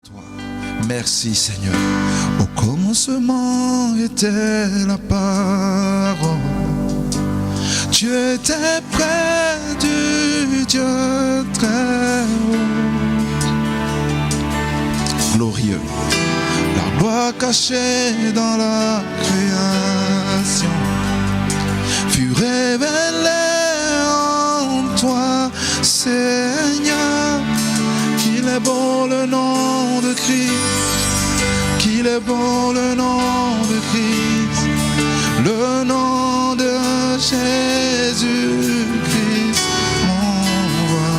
toi. Merci Seigneur. Au commencement était la parole. Dieu était près du Dieu très haut. Glorieux. La gloire cachée dans la création fut révélée en toi, Seigneur. Qu'il est bon le nom de Christ, qu'il est bon le nom de Christ, le nom de Jésus-Christ, mon roi.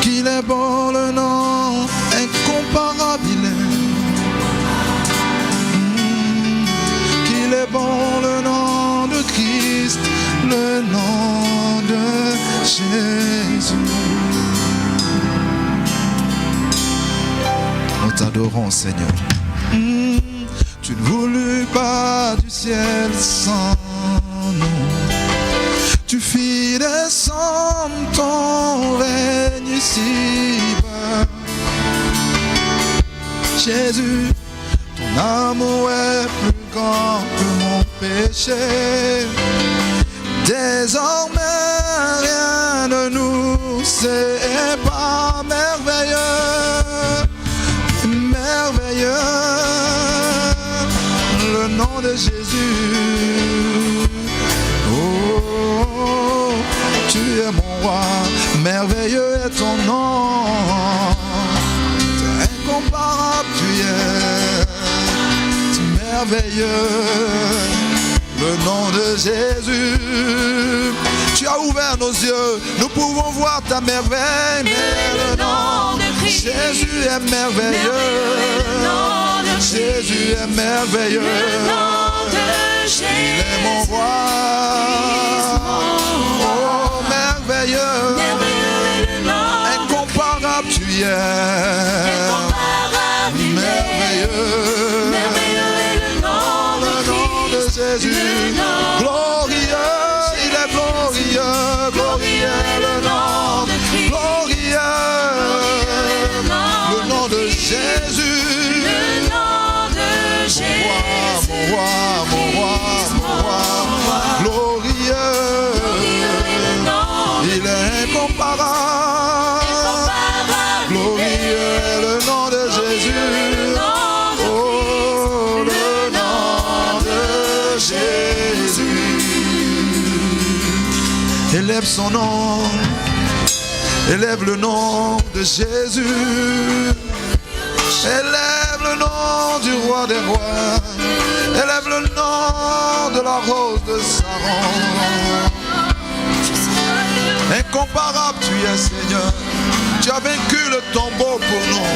Qu'il est bon le nom incomparable, qu'il est bon le nom de Christ, le nom de Jésus. Nous t'adorons, Seigneur. Tu ne voulus pas du ciel sans nous. Tu fis descendre ton règne ici-bas. Jésus, ton amour est plus grand que mon péché. Désormais, rien ne nous sépare. Merveilleux, merveilleux, le nom de Jésus. Oh, tu es mon roi, merveilleux est ton nom. Incomparable tu es, merveilleux, le nom de Jésus. Tu as ouvert nos yeux, nous pouvons voir ta merveille, mais le nom de Christ, Jésus est merveilleux, Jésus est merveilleux, le nom de Jésus, il est mon roi, oh merveilleux, incomparable tu es, merveilleux, le nom de Jésus, glorieux, il est glorieux, glorieux le nom, glorieux, le nom de Jésus, le nom de Jésus, mon roi, mon roi, mon roi, glorieux, il est incomparable, glorieux est le nom de Jésus, oh le nom de Jésus. Élève son nom, élève le nom de Jésus, élève le nom du roi des rois, élève le nom de la rose de Saron. Incomparable tu es Seigneur, tu as vaincu le tombeau pour nous,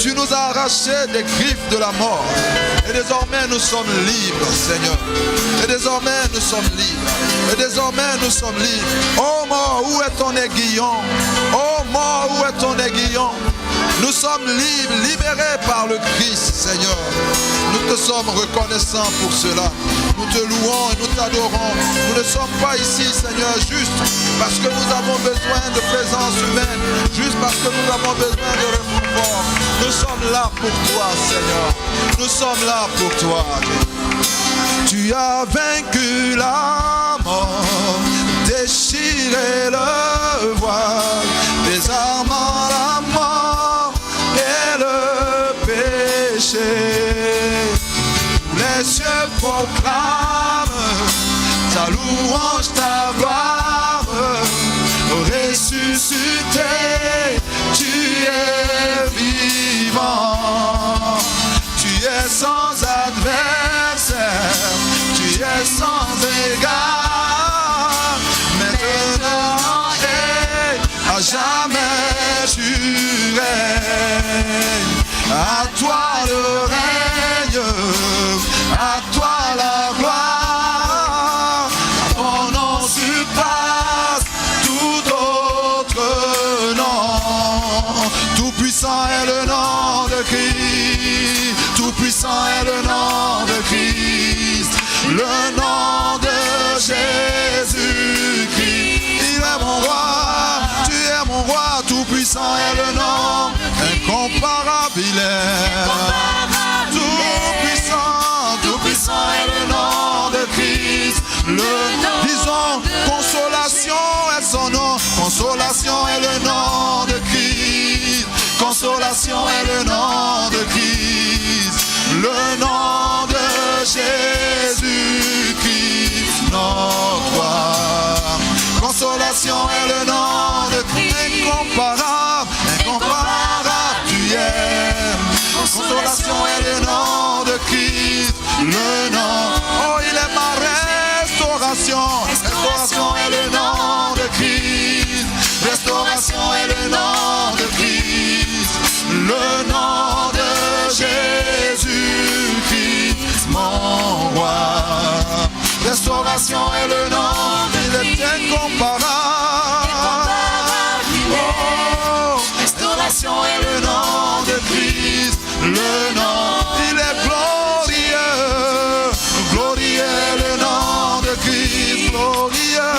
tu nous as arrachés des griffes de la mort, et désormais nous sommes libres Seigneur, et désormais nous sommes libres, et désormais nous sommes libres. Oh mort, où est ton aiguillon? Oh mort, où est ton aiguillon? Nous sommes libres, libérés par le Christ Seigneur. Nous te sommes reconnaissants pour cela. Nous te louons et nous t'adorons. Nous ne sommes pas ici Seigneur juste parce que nous avons besoin de présence humaine, juste parce que nous avons besoin de réconfort. Nous sommes là pour toi Seigneur. Nous sommes là pour toi. Tu as vaincu la mort, déchiré le voile, désarmant la mort et le péché. Les cieux proclament ta louange, ta gloire, ressuscité, tu es vivant, tu es sans adversaire, tu es sans égard, maintenant et à jamais tu règnes, à toi le règne, à toi la gloire, ton nom surpasse tout autre nom, tout puissant est le nom de Christ, tout puissant est le nom de Christ, le nom de Jésus-Christ, il est mon roi, tu es mon roi, tout puissant est le nom incomparable. Consolation est son nom. Consolation est le nom de Christ. Consolation est le nom de Christ. Le nom de Jésus-Christ, notre roi. Consolation est le nom de Christ. Incomparable, incomparable tu es. Consolation est le nom de Christ. Le nom, oh il est ma restauration. Restauration est le nom de Christ. Restauration est le nom de Christ. Le nom de Jésus-Christ, mon roi. Restauration est le nom, il est incomparable. Oh, restauration est le nom de Christ. Le nom, il est glorieux. Glorieux est le nom de Christ. Glorieux.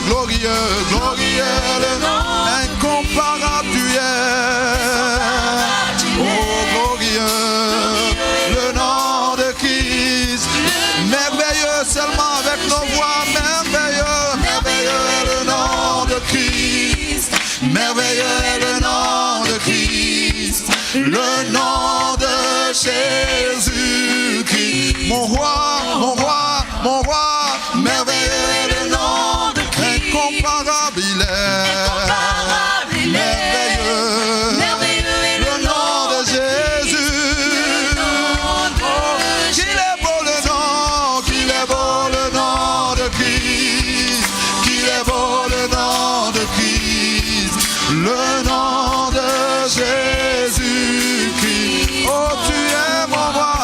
Glorieux, glorieux, le nom incomparable tu es. Oh, glorieux, le nom de Christ. Merveilleux seulement avec nos voix. Merveilleux, merveilleux est le nom de Christ. Merveilleux est le nom de Christ. Le nom de Jésus-Christ. Mon roi, mon roi, mon roi. Merveilleux est le nom. Incomparable il est, merveilleux, merveilleux est le nom de Jésus. Qu'il est beau le nom, qu'il est beau le nom de Christ, qu'il est beau le nom de Christ, le nom de Jésus-Christ. Oh tu es mon roi,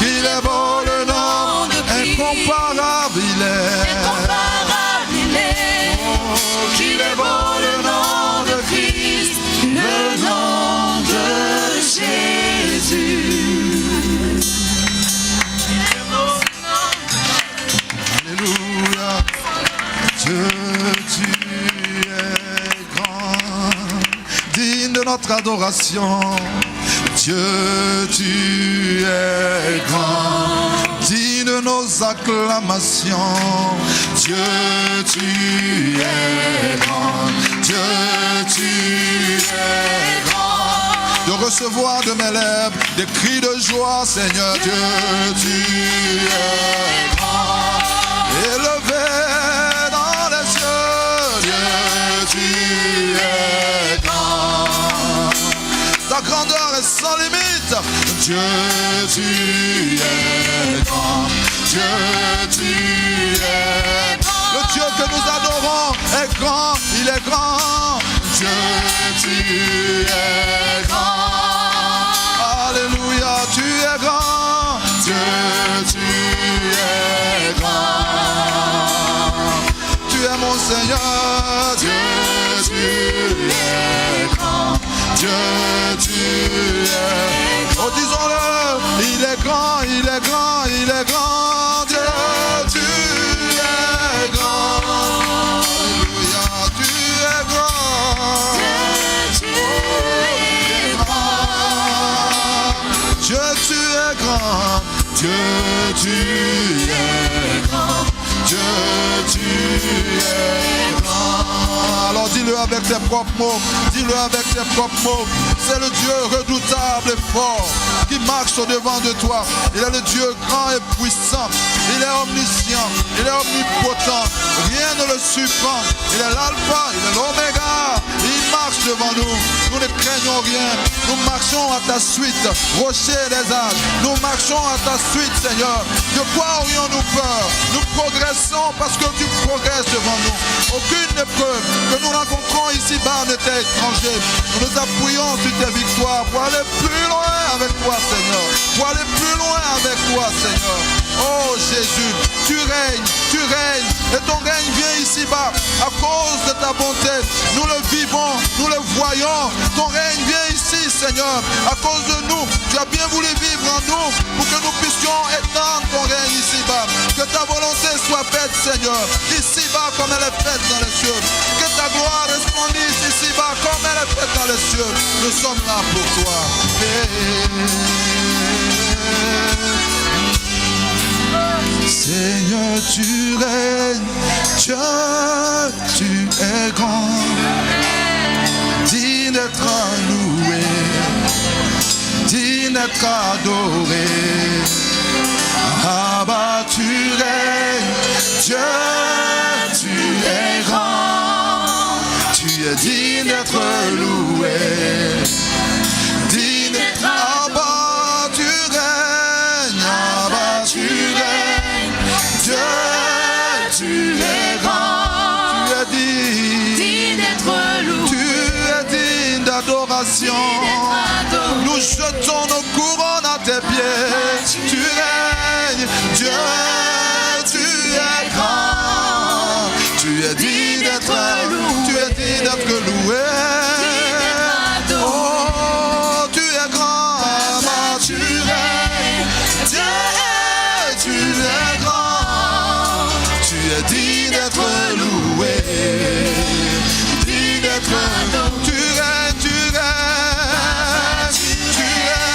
qu'il est beau le nom, incomparable il est. Qu'il est beau le nom de Christ, le nom de Jésus. Alléluia. Dieu, tu es grand, digne de notre adoration. Dieu, tu es grand, digne de nos acclamations. Dieu, tu es grand. Dieu, tu es grand. De recevoir de mes lèvres des cris de joie, Seigneur. Dieu, tu es grand. Élevé dans les cieux. Dieu, tu es grand. Ta grandeur est sans limite. Dieu, tu es grand. Dieu, tu es grand. Le Dieu que nous adorons est grand, il est grand. Dieu, tu es grand. Alléluia, tu es grand. Dieu, tu es grand. Tu es mon Seigneur. Dieu, tu es grand. Dieu, tu es. Oh, disons-le, il est grand, il est grand, il est grand. Dieu, tu es grand. Alléluia, tu es grand. Dieu, tu es grand. Dieu, tu es grand. Dieu, tu es grand. Alors dis-le avec tes propres mots. Dis-le avec tes propres mots. C'est le Dieu redoutable et fort qui marche au devant de toi. Il est le Dieu grand et puissant. Il est omniscient. Il est omnipotent. Rien ne le surprend. Il est l'alpha, il est l'oméga. Il marche devant nous. Nous ne craignons rien. Nous marchons à ta suite. Rocher des âges. Nous marchons à ta suite, Seigneur. De quoi aurions-nous peur? Nous progressons parce que tu progresses devant nous. Aucune épreuve que nous rencontrons ici-bas ne t'est étranger. Nous nous appuyons sur tes victoires pour aller plus loin avec toi, Seigneur. Pour aller plus loin avec toi, Seigneur. Oh Jésus, tu règnes, et ton règne vient ici-bas à cause de ta bonté. Nous le vivons, nous le voyons. Ton règne vient ici, Seigneur, à cause de nous. Tu as bien voulu vivre en nous pour que nous puissions étendre ton règne ici-bas. Que ta volonté soit faite, Seigneur, ici-bas comme elle est faite dans les cieux. Que ta gloire resplendisse ici-bas comme elle est faite dans les cieux. Dieu, nous sommes là pour toi. Seigneur, tu règnes, Dieu, tu es grand, digne d'être loué, digne d'être adoré. Abba, tu règnes, Dieu, tu es grand, tu es digne d'être loué, digne d'être Abba, tu règnes, Abba, tu règnes, Dieu, tu es grand, tu es digne d'être loué, tu es digne d'adoration. Nous jetons nos couronnes à tes pieds, tu règnes, Dieu, tu es grand, tu es digne d'être loué, tu es digne d'être loué. Oh, tu es grand, Abba, tu règnes, Dieu, tu es grand, tu es digne d'être loué, digne d'être loué. Tu règnes, tu règnes, tu règnes,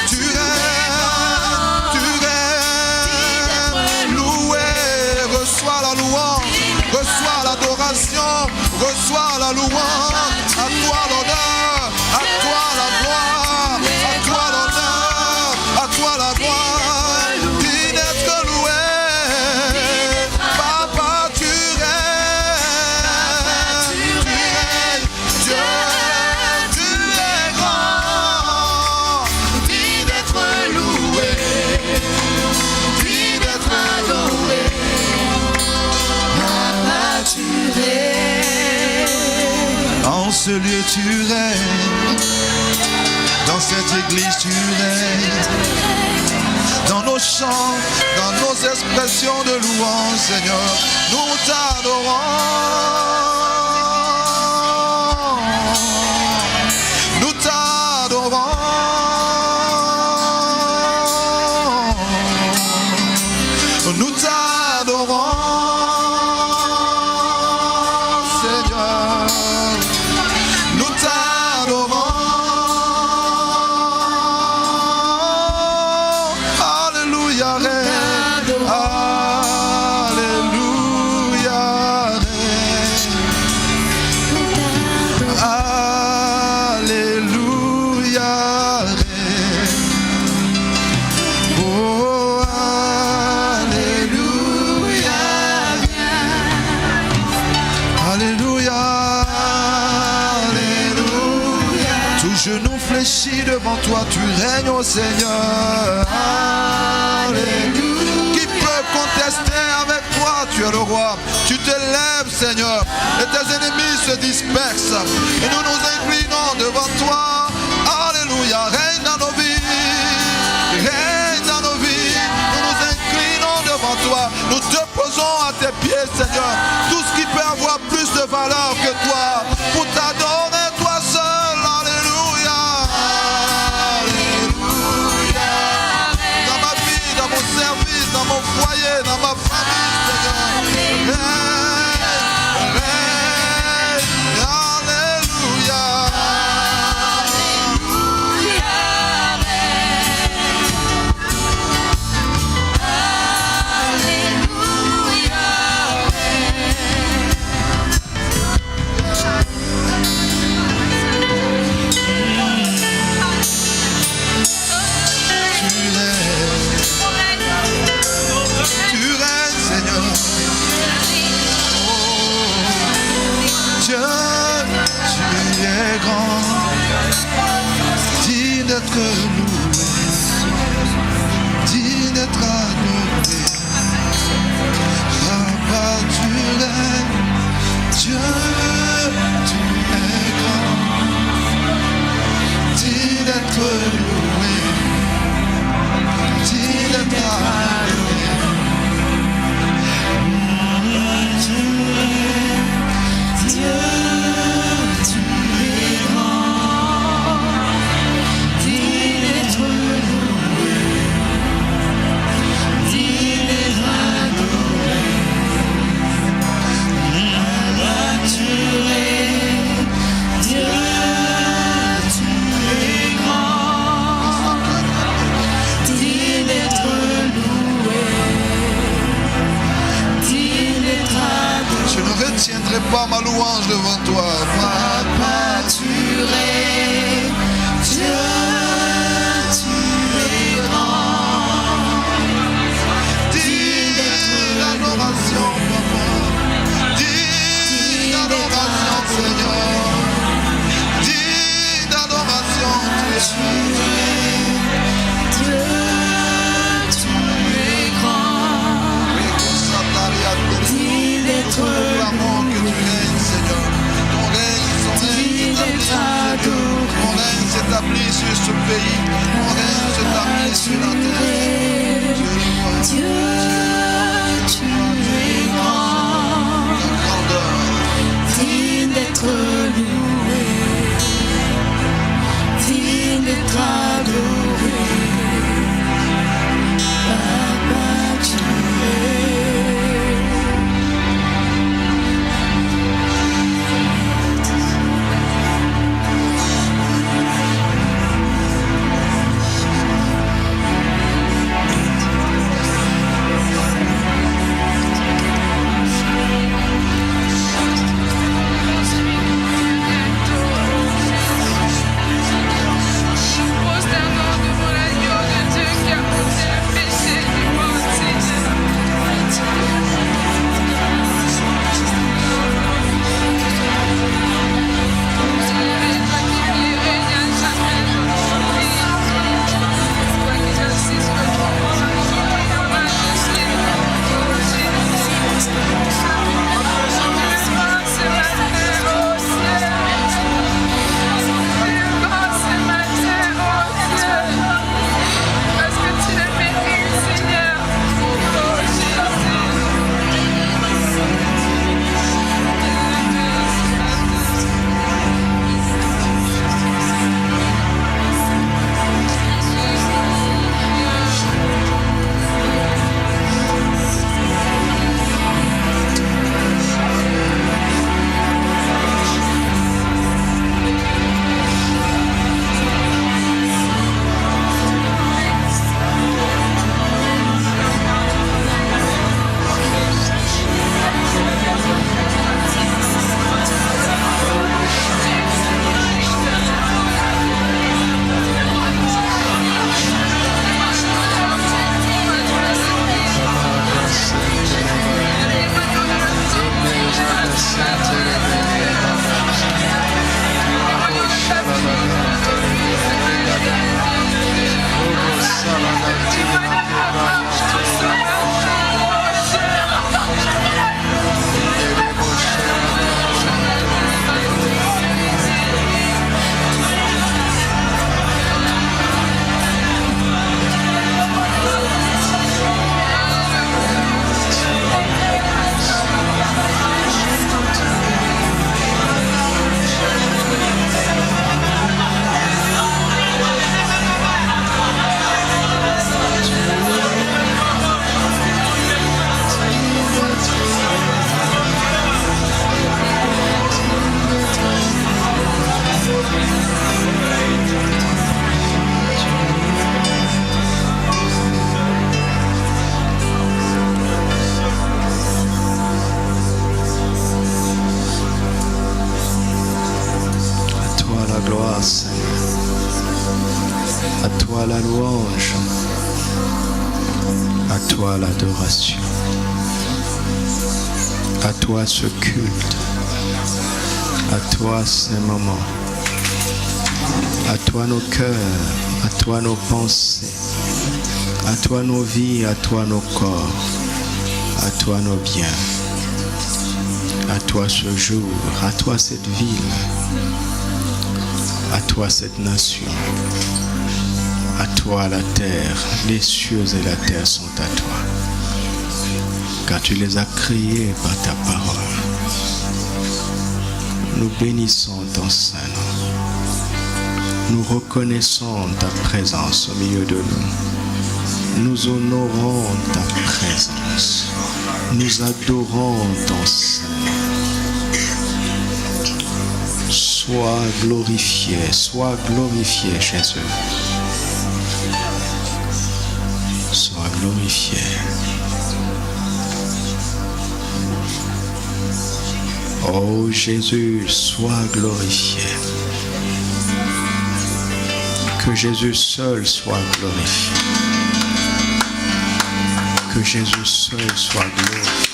tu règnes, tu règnes, loué. Reçois la louange, reçois l'adoration, reçois la louange. À toi l'honneur, à toi la gloire, à toi l'honneur, à toi la gloire. Digne d'être loué, Papa, tu règnes, Dieu, tu es grand, digne d'être loué, digne d'être adoré. Papa, tu règnes. En ce lieu tu règnes, dans cette église tu règnes, dans nos chants, dans nos expressions de louange, Seigneur, nous t'adorons, nous t'adorons, nous t'adorons, Seigneur, nous t'adorons. Alléluia, règne. Alléluia, règne. Alléluia, règne. Oh, alléluia, alléluia, alléluia. Tout genou fléchit devant toi, tu règnes, ô Seigneur. Alléluia. Qui peut contester avec toi? Tu es le roi. Tu te lèves, Seigneur, et tes ennemis se dispersent. Et nous nous inclinons devant toi. Alléluia. Règne dans nos vies. Règne dans nos vies. Nous nous inclinons devant toi. Nous te posons à tes pieds, Seigneur, tout ce qui peut avoir plus de valeur que toi, pour t'adorer toi seul. Alléluia. Alléluia. Dans ma vie, dans mon service, dans mon foyer, dans ma famille, Seigneur. Règne, règne. Alléluia. Sur ce pays, mon règne s'établit sur la terre. Dieu, tu es grand, digne d'être loué, digne d'être adoré. Papa, tu es. L'adoration. À toi ce culte. À toi ces moments. À toi nos cœurs. À toi nos pensées. À toi nos vies. À toi nos corps. À toi nos biens. À toi ce jour. À toi cette ville. À toi cette nation. À toi la terre, les cieux et la terre sont à toi, car tu les as créés par ta parole. Nous bénissons ton Saint-Nom. Nous reconnaissons ta présence au milieu de nous. Nous honorons ta présence. Nous adorons ton Saint-Nom. Sois glorifié, Jésus. Sois glorifié. Oh Jésus, sois glorifié. Que Jésus seul soit glorifié. Que Jésus seul soit glorifié.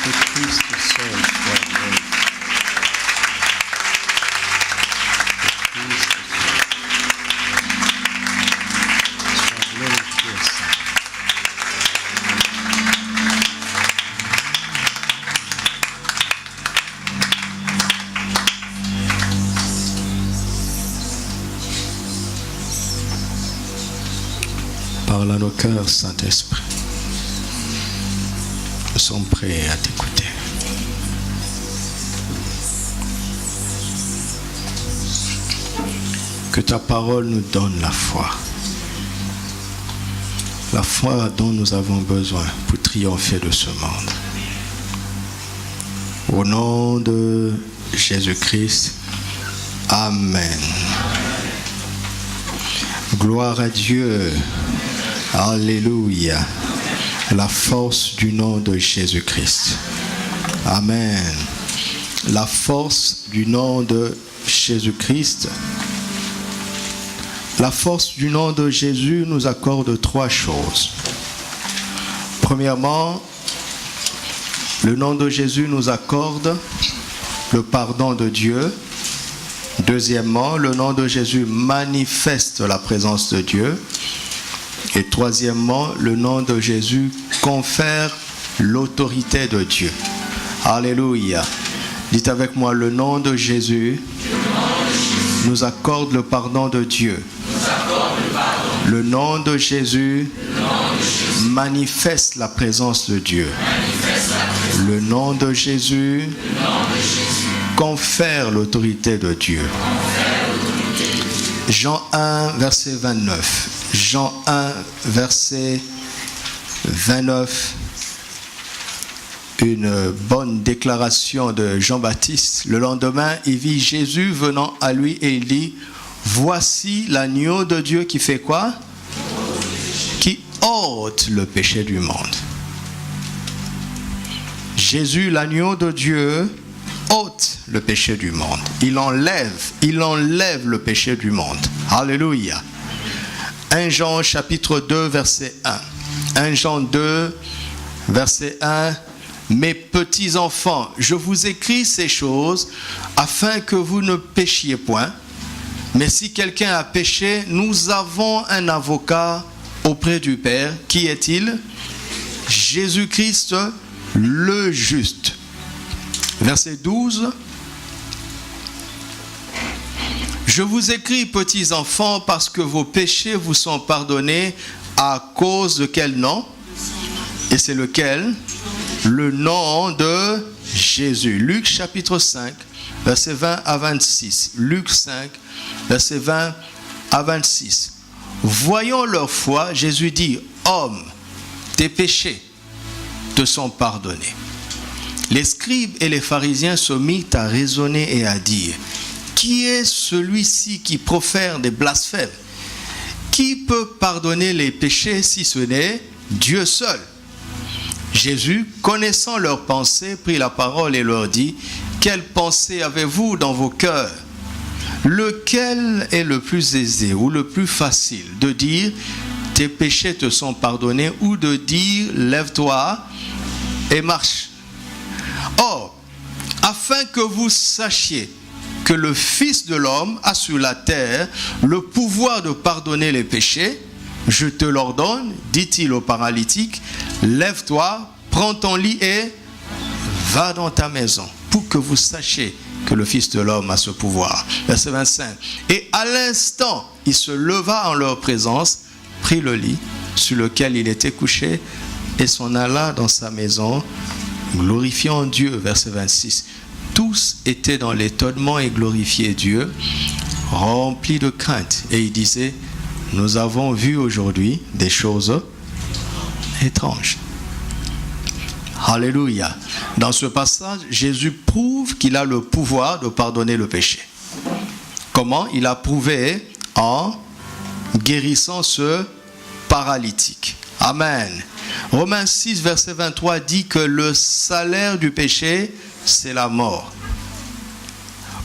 Que Christ seul soit glorifié. Parle à nos cœurs, Saint-Esprit. Nous sommes prêts à t'écouter. Que ta parole nous donne la foi. La foi dont nous avons besoin pour triompher de ce monde. Au nom de Jésus-Christ, Amen. Gloire à Dieu. Alléluia. La force du nom de Jésus-Christ. Amen. La force du nom de Jésus-Christ. La force du nom de Jésus nous accorde trois choses. Premièrement, le nom de Jésus nous accorde le pardon de Dieu. Deuxièmement, le nom de Jésus manifeste la présence de Dieu. Et troisièmement, le nom de Jésus confère l'autorité de Dieu. Alléluia. Dites avec moi, le nom de Jésus nous accorde le pardon de Dieu. Le nom de Jésus manifeste la présence de Dieu. Le nom de Jésus confère l'autorité de Dieu. Jean 1, verset 29. Jean 1, verset 29. Une bonne déclaration de Jean-Baptiste. Le lendemain, il vit Jésus venant à lui et il dit: voici l'agneau de Dieu qui fait quoi? Qui ôte le péché du monde. Jésus, l'agneau de Dieu, ôte le péché du monde. Il enlève le péché du monde. Alléluia. 1 Jean chapitre 2 verset 1. 1 Jean 2 verset 1. Mes petits enfants, je vous écris ces choses afin que vous ne péchiez point. Mais si quelqu'un a péché, nous avons un avocat auprès du Père. Qui est-il? Jésus-Christ le juste. Verset 12. Je vous écris, petits enfants, parce que vos péchés vous sont pardonnés à cause de quel nom? Et c'est lequel? Le nom de Jésus. Luc chapitre 5, verset 20 à 26. Luc 5, verset 20 à 26. Voyant leur foi, Jésus dit: homme, tes péchés te sont pardonnés. Les scribes et les pharisiens se mirent à raisonner et à dire: qui est celui-ci qui profère des blasphèmes? Qui peut pardonner les péchés si ce n'est Dieu seul? Jésus, connaissant leurs pensées, prit la parole et leur dit: quelle pensée avez-vous dans vos cœurs? Lequel est le plus aisé ou le plus facile, de dire tes péchés te sont pardonnés, ou de dire lève-toi et marche? Or, afin que vous sachiez que le Fils de l'homme a sur la terre le pouvoir de pardonner les péchés, je te l'ordonne, dit-il au paralytique, lève-toi, prends ton lit et va dans ta maison, pour que vous sachiez que le Fils de l'homme a ce pouvoir. Verset 25. Et à l'instant, il se leva en leur présence, prit le lit sur lequel il était couché et s'en alla dans sa maison, glorifiant Dieu. Verset 26. Tous étaient dans l'étonnement et glorifiaient Dieu, remplis de crainte. Et il disait: nous avons vu aujourd'hui des choses étranges. Alléluia. Dans ce passage, Jésus prouve qu'il a le pouvoir de pardonner le péché. Comment? Il a prouvé en guérissant ce paralytique. Amen. Romains 6, verset 23 dit que le salaire du péché, c'est la mort.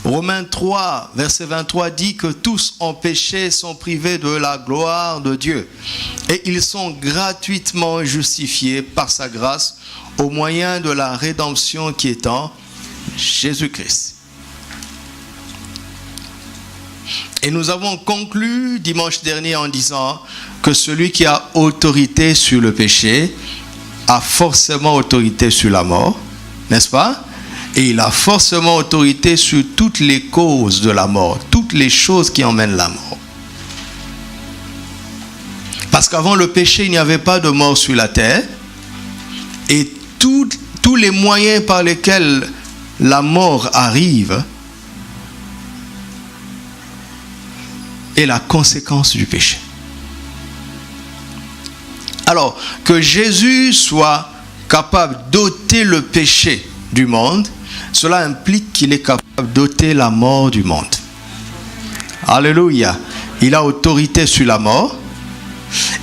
Romains 3, verset 23 dit que tous ont péché, sont privés de la gloire de Dieu. Et ils sont gratuitement justifiés par sa grâce au moyen de la rédemption qui est en Jésus-Christ. Et nous avons conclu dimanche dernier en disant que celui qui a autorité sur le péché a forcément autorité sur la mort, n'est-ce pas? Et il a forcément autorité sur toutes les causes de la mort, toutes les choses qui emmènent la mort. Parce qu'avant le péché, il n'y avait pas de mort sur la terre. Et tous les moyens par lesquels la mort arrive est la conséquence du péché. Alors, que Jésus soit capable d'ôter le péché du monde, cela implique qu'il est capable d'ôter la mort du monde. Alléluia. Il a autorité sur la mort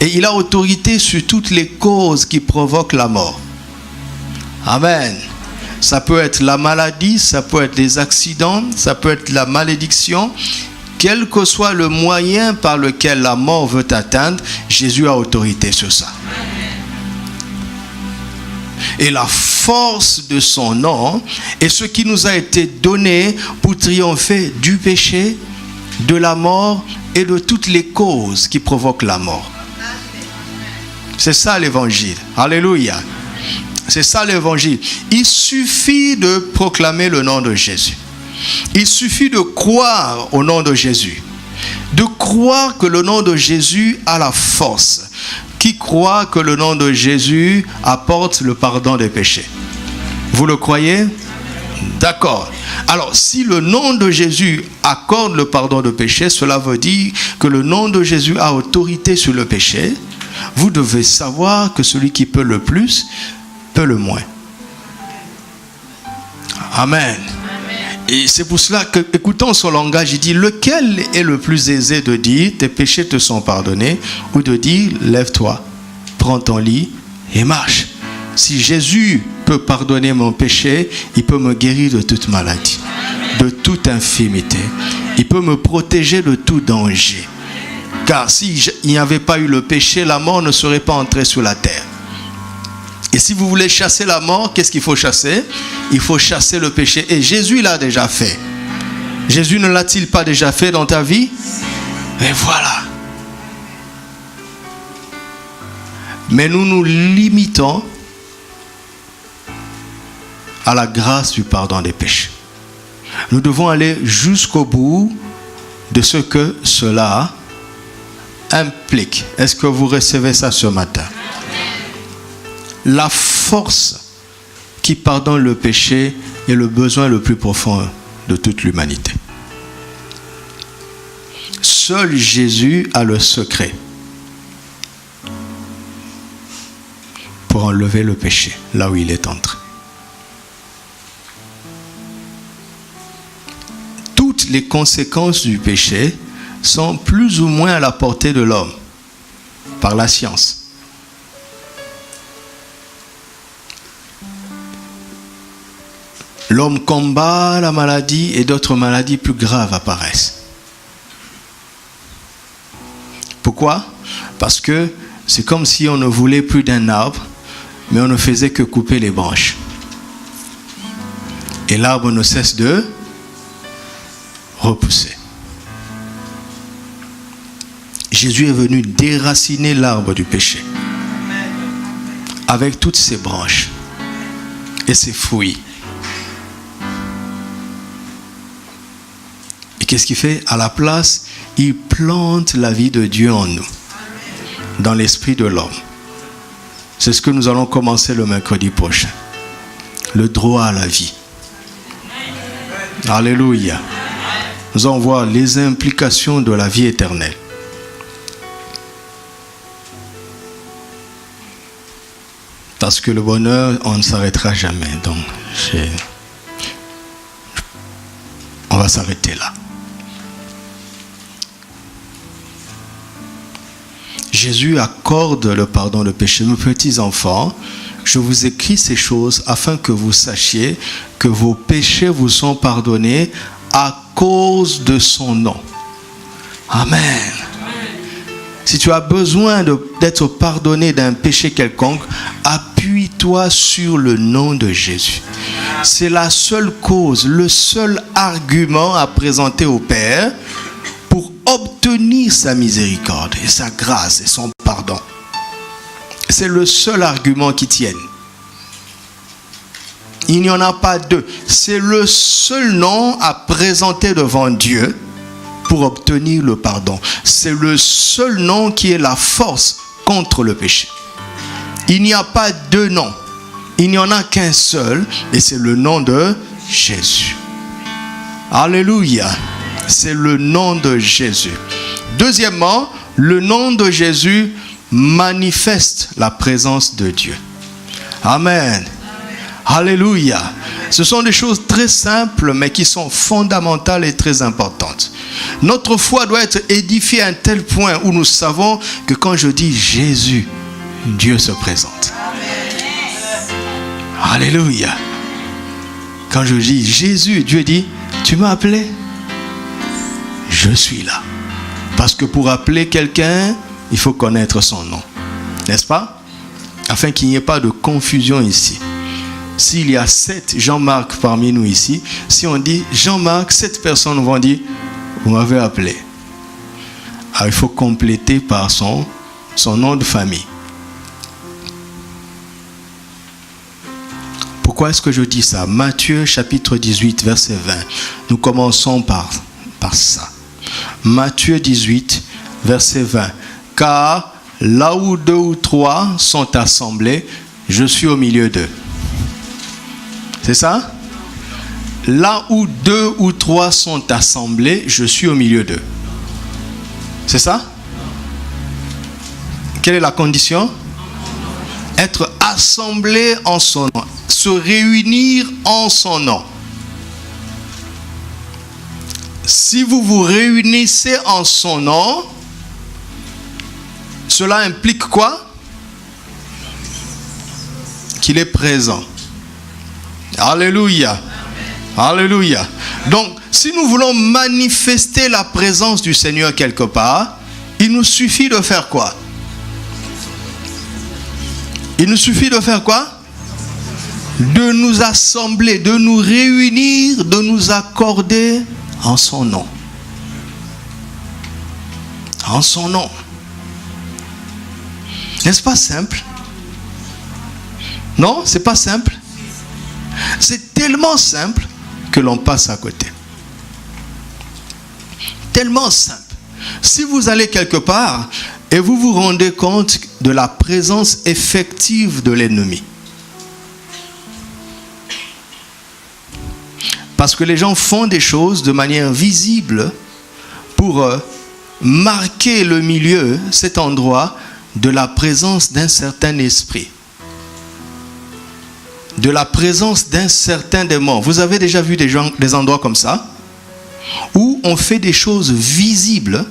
et il a autorité sur toutes les causes qui provoquent la mort. Amen. Ça peut être la maladie, ça peut être les accidents, ça peut être la malédiction. Quel que soit le moyen par lequel la mort veut t'atteindre, Jésus a autorité sur ça. Et la force de son nom est ce qui nous a été donné pour triompher du péché, de la mort et de toutes les causes qui provoquent la mort. C'est ça l'évangile. Alléluia. C'est ça l'évangile. Il suffit de proclamer le nom de Jésus. Il suffit de croire au nom de Jésus. De croire que le nom de Jésus a la force. Qui croit que le nom de Jésus apporte le pardon des péchés? Vous le croyez? D'accord. Alors, si le nom de Jésus accorde le pardon de péché, cela veut dire que le nom de Jésus a autorité sur le péché. Vous devez savoir que celui qui peut le plus, peut le moins. Amen. Et c'est pour cela que, écoutons son langage, il dit, lequel est le plus aisé de dire, tes péchés te sont pardonnés, ou de dire, lève-toi, prends ton lit et marche. Si Jésus peut pardonner mon péché, il peut me guérir de toute maladie, de toute infirmité. Il peut me protéger de tout danger. Car s'il n'y avait pas eu le péché, la mort ne serait pas entrée sur la terre. Et si vous voulez chasser la mort, qu'est-ce qu'il faut chasser? Il faut chasser le péché. Et Jésus l'a déjà fait. Jésus ne l'a-t-il pas déjà fait dans ta vie? Et voilà. Mais nous nous limitons à la grâce du pardon des péchés. Nous devons aller jusqu'au bout de ce que cela implique. Est-ce que vous recevez ça ce matin? La force qui pardonne le péché est le besoin le plus profond de toute l'humanité. Seul Jésus a le secret pour enlever le péché là où il est entré. Toutes les conséquences du péché sont plus ou moins à la portée de l'homme par la science. L'homme combat la maladie et d'autres maladies plus graves apparaissent. Pourquoi? Parce que c'est comme si on ne voulait plus d'un arbre, mais on ne faisait que couper les branches. Et l'arbre ne cesse de repousser. Jésus est venu déraciner l'arbre du péché avec toutes ses branches et ses fruits. Qu'est-ce qu'il fait? À la place, il plante la vie de Dieu en nous, dans l'esprit de l'homme. C'est ce que nous allons commencer le mercredi prochain. Le droit à la vie. Alléluia. Nous allons voir les implications de la vie éternelle. Parce que le bonheur, on ne s'arrêtera jamais. Donc, on va s'arrêter là. Jésus accorde le pardon de péché. Mes petits enfants, je vous écris ces choses afin que vous sachiez que vos péchés vous sont pardonnés à cause de son nom. Amen. Si tu as besoin d'être pardonné d'un péché quelconque, appuie-toi sur le nom de Jésus. C'est la seule cause, le seul argument à présenter au Père pour obtenir sa miséricorde et sa grâce et son pardon. C'est le seul argument qui tienne. Il n'y en a pas deux. C'est le seul nom à présenter devant Dieu pour obtenir le pardon. C'est le seul nom qui est la force contre le péché. Il n'y a pas deux noms. Il n'y en a qu'un seul et c'est le nom de Jésus. Alléluia. C'est le nom de Jésus. Deuxièmement, le nom de Jésus manifeste la présence de Dieu. Amen. Alléluia. Ce sont des choses très simples, mais qui sont fondamentales et très importantes. Notre foi doit être édifiée à un tel point où nous savons que quand je dis Jésus, Dieu se présente. Alléluia. Quand je dis Jésus, Dieu dit, tu m'as appelé? Je suis là. Parce que pour appeler quelqu'un, il faut connaître son nom. N'est-ce pas? Afin qu'il n'y ait pas de confusion ici. S'il y a 7 Jean-Marc parmi nous ici, si on dit Jean-Marc, 7 personnes vont dire, vous m'avez appelé. Alors il faut compléter par son nom de famille. Pourquoi est-ce que je dis ça? Matthieu chapitre 18, verset 20. Nous commençons par ça. Matthieu 18, verset 20. Car là où 2 ou 3 sont assemblés, je suis au milieu d'eux. C'est ça? Là où 2 ou 3 sont assemblés, je suis au milieu d'eux. C'est ça? Quelle est la condition? Être assemblé en son nom. Se réunir en son nom. Si vous vous réunissez en son nom, cela implique quoi? Qu'il est présent. Alléluia. Alléluia. Donc, si nous voulons manifester la présence du Seigneur quelque part, il nous suffit de faire quoi? Il nous suffit de faire quoi? De nous assembler, de nous réunir, de nous accorder en son nom. En son nom. N'est-ce pas simple? Non, c'est pas simple. C'est tellement simple que l'on passe à côté. Tellement simple. Si vous allez quelque part et vous vous rendez compte de la présence effective de l'ennemi. Parce que les gens font des choses de manière visible pour marquer le milieu, cet endroit, de la présence d'un certain esprit. De la présence d'un certain démon. Vous avez déjà vu des endroits comme ça, où on fait des choses visibles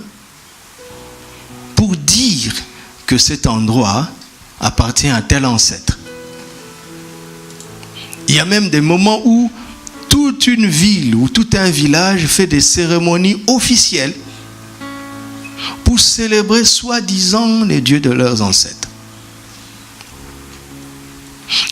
pour dire que cet endroit appartient à tel ancêtre. Il y a même des moments où toute une ville ou tout un village fait des cérémonies officielles pour célébrer soi-disant les dieux de leurs ancêtres.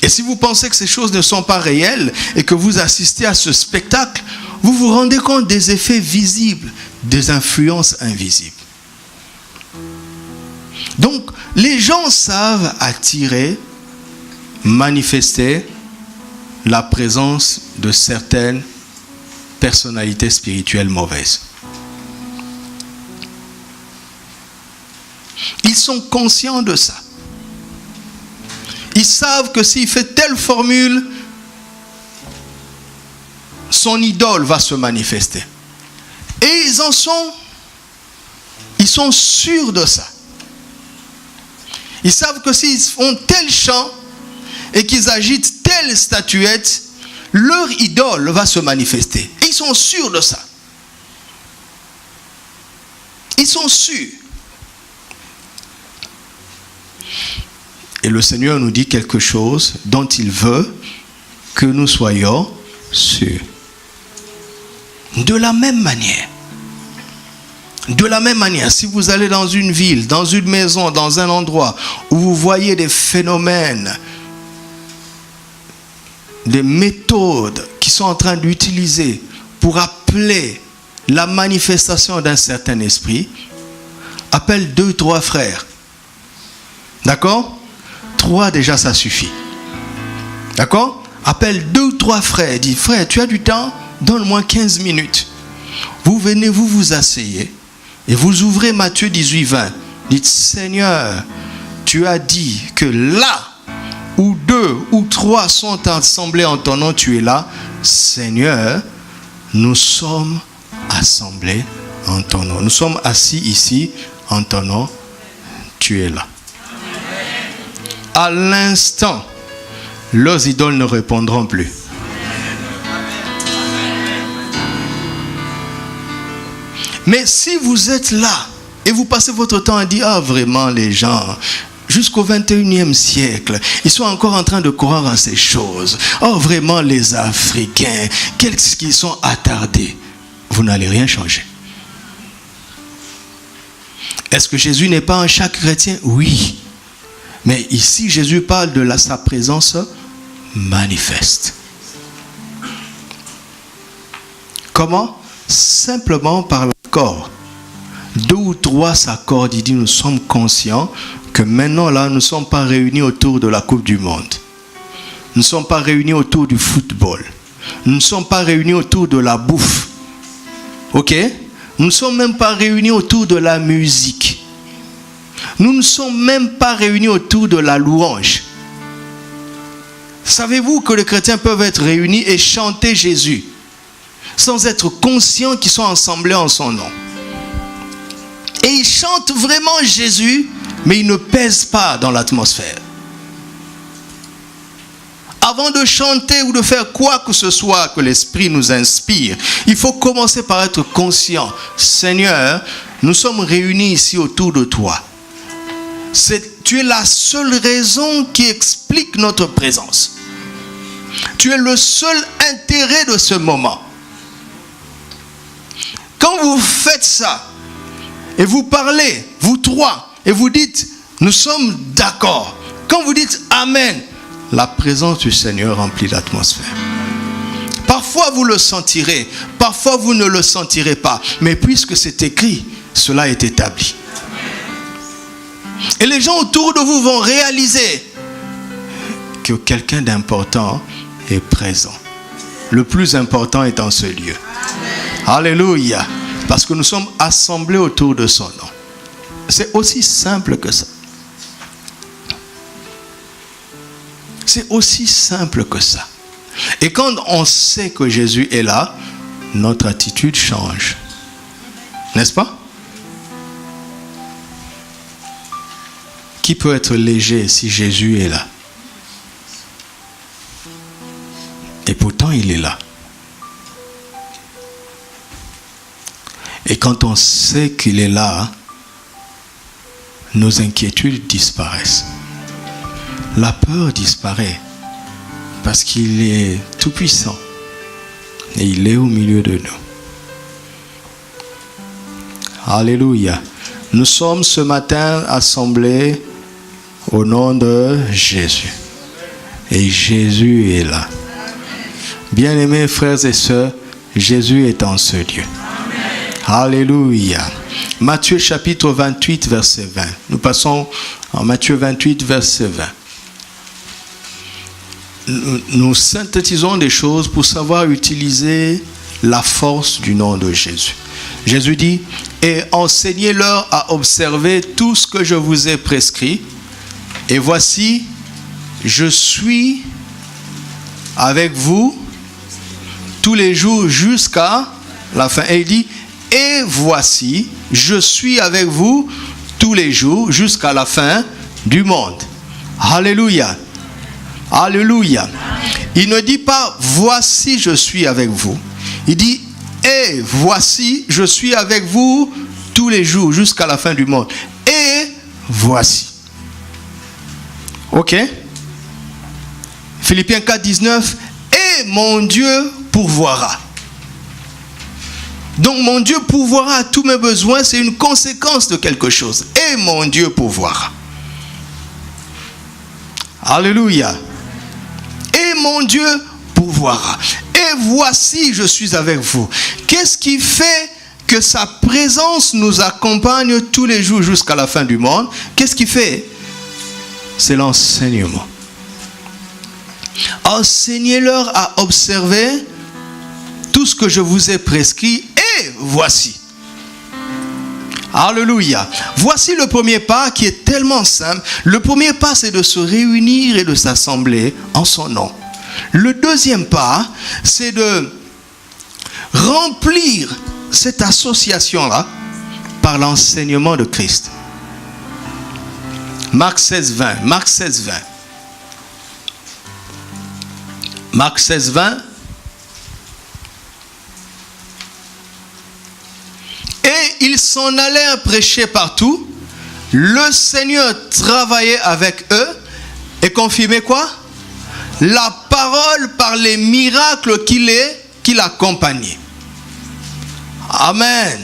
Et si vous pensez que ces choses ne sont pas réelles et que vous assistez à ce spectacle, vous vous rendez compte des effets visibles, des influences invisibles. Donc, les gens savent attirer, manifester la présence de certaines personnalités spirituelles mauvaises. Ils sont conscients de ça. Ils savent que s'il fait telle formule, son idole va se manifester. Et ils sont sûrs de ça. Ils savent que s'ils font tel chant et qu'ils agitent telle statuette, leur idole va se manifester. Et ils sont sûrs de ça. Ils sont sûrs. Et le Seigneur nous dit quelque chose dont il veut que nous soyons sûrs. De la même manière, si vous allez dans une ville, dans une maison, dans un endroit où vous voyez des phénomènes, des méthodes qui sont en train d'utiliser pour appeler la manifestation d'un certain esprit, appelle 2 ou 3 frères. D'accord? 3 déjà ça suffit. D'accord? Appelle 2 ou 3 frères. Dis, frère, tu as du temps? Donne-moi 15 minutes. Vous venez, vous vous asseyez et vous ouvrez Matthieu 18, 20. Dites, Seigneur, tu as dit que là où 2 ou 3 sont assemblés en ton nom, tu es là. Seigneur, nous sommes assemblés en ton nom. Nous sommes assis ici en ton nom. Tu es là. À l'instant, leurs idoles ne répondront plus. Mais si vous êtes là et vous passez votre temps à dire, ah vraiment les gens, jusqu'au 21e siècle, ils sont encore en train de croire en ces choses. Oh vraiment les Africains, qu'est-ce qu'ils sont attardés. Vous n'allez rien changer. Est-ce que Jésus n'est pas en chaque chrétien? Oui. Mais ici, Jésus parle de sa présence manifeste. Comment? Simplement par l'accord. 2 ou 3 s'accordent. Il dit, nous sommes conscients que maintenant, là, nous ne sommes pas réunis autour de la Coupe du Monde. Nous ne sommes pas réunis autour du football. Nous ne sommes pas réunis autour de la bouffe. Ok? Nous ne sommes même pas réunis autour de la musique. Nous ne sommes même pas réunis autour de la louange. Savez-vous que les chrétiens peuvent être réunis et chanter Jésus sans être conscients qu'ils sont assemblés en son nom? Et ils chantent vraiment Jésus, mais ils ne pèsent pas dans l'atmosphère. Avant de chanter ou de faire quoi que ce soit que l'Esprit nous inspire, il faut commencer par être conscient. Seigneur, nous sommes réunis ici autour de toi. Tu es la seule raison qui explique notre présence. Tu es le seul intérêt de ce moment. Quand vous faites ça, et vous parlez, vous 3, et vous dites, nous sommes d'accord. Quand vous dites Amen, la présence du Seigneur remplit l'atmosphère. Parfois vous le sentirez, parfois vous ne le sentirez pas. Mais puisque c'est écrit, cela est établi. Et les gens autour de vous vont réaliser que quelqu'un d'important est présent. Le plus important est en ce lieu. Alléluia. Parce que nous sommes assemblés autour de son nom. C'est aussi simple que ça. C'est aussi simple que ça. Et quand on sait que Jésus est là, notre attitude change. N'est-ce pas? Qui peut être léger si Jésus est là? Et pourtant, il est là. Et quand on sait qu'il est là, nos inquiétudes disparaissent. La peur disparaît parce qu'il est tout puissant et il est au milieu de nous. Alléluia. Nous sommes ce matin assemblés au nom de Jésus. Et Jésus est là. Bien-aimés frères et sœurs, Jésus est en ce lieu. Alléluia. Matthieu chapitre 28, verset 20. Nous passons en Matthieu 28, verset 20. Nous synthétisons des choses pour savoir utiliser la force du nom de Jésus. Jésus dit, et enseignez-leur à observer tout ce que je vous ai prescrit. Et voici, je suis avec vous tous les jours jusqu'à la fin. Et il dit, et voici, je suis avec vous tous les jours jusqu'à la fin du monde. Alléluia. Alléluia. Il ne dit pas, voici, je suis avec vous. Il dit, et voici, je suis avec vous tous les jours jusqu'à la fin du monde. Et voici. Ok? Philippiens 4, 19. Et mon Dieu pourvoira. Donc mon Dieu pourvoira à tous mes besoins, c'est une conséquence de quelque chose. Et mon Dieu pourvoira. Alléluia. Et mon Dieu pourvoira. Et voici, je suis avec vous. Qu'est-ce qui fait que sa présence nous accompagne tous les jours jusqu'à la fin du monde, qu'est-ce qu'il fait? C'est l'enseignement. Enseignez-leur à observer tout ce que je vous ai prescrit, et voici. Alléluia. Voici le premier pas qui est tellement simple. Le premier pas, c'est de se réunir et de s'assembler en son nom. Le deuxième pas, c'est de remplir cette association-là par l'enseignement de Christ. Marc 16, 20. Marc 16, 20. Marc 16, 20. Et ils s'en allèrent prêcher partout. Le Seigneur travaillait avec eux et confirmait quoi? La parole par les miracles qui l'accompagnaient. Amen.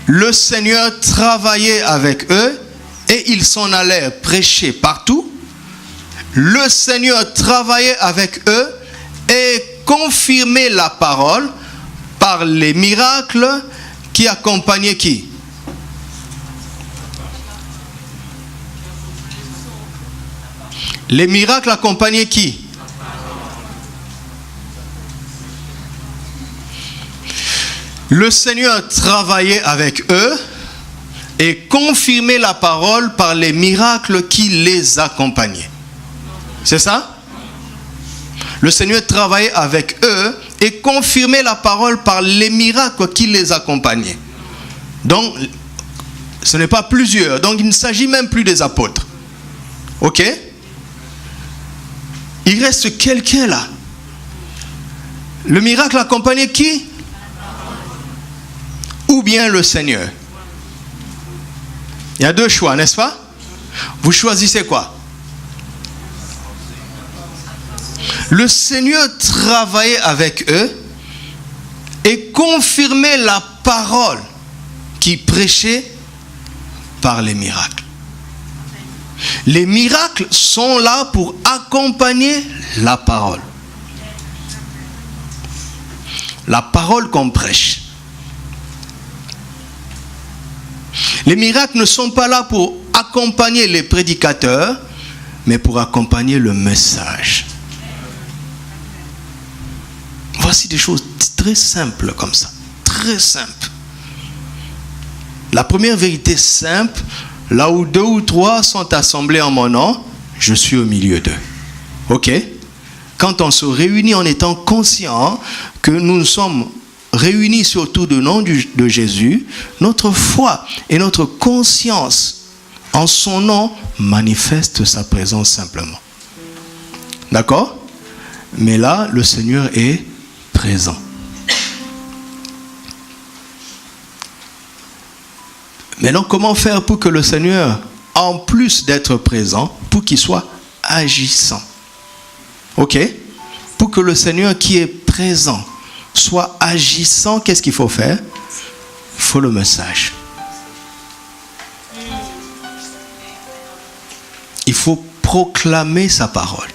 Le Seigneur travaillait avec eux et ils s'en allèrent prêcher partout. Le Seigneur travaillait avec eux et confirmait la parole par les miracles qui accompagnaient qui? Les miracles accompagnaient qui? Le Seigneur travaillait avec eux et confirmait la parole par les miracles qui les accompagnaient. C'est ça? Le Seigneur travaillait avec eux et confirmait la parole par les miracles qui les accompagnaient. Donc, ce n'est pas plusieurs. Donc, il ne s'agit même plus des apôtres. Ok? Il reste quelqu'un là. Le miracle accompagnait qui? Ou bien le Seigneur. Il y a deux choix, n'est-ce pas? Vous choisissez quoi? Le Seigneur travaillait avec eux et confirmait la parole qui prêchait par les miracles. Les miracles sont là pour accompagner la parole. La parole qu'on prêche. Les miracles ne sont pas là pour accompagner les prédicateurs, mais pour accompagner le message. Voici des choses très simples comme ça. Très simples. La première vérité simple, là où 2 ou 3 sont assemblés en mon nom, je suis au milieu d'eux. Ok? Quand on se réunit en étant conscient que nous sommes réunis surtout du nom de Jésus, notre foi et notre conscience en son nom manifestent sa présence simplement. D'accord? Mais là, le Seigneur est présent. Maintenant, comment faire pour que le Seigneur, en plus d'être présent, pour qu'il soit agissant? Ok? Pour que le Seigneur qui est présent soit agissant, qu'est-ce qu'il faut faire? Il faut le message. Il faut proclamer sa parole.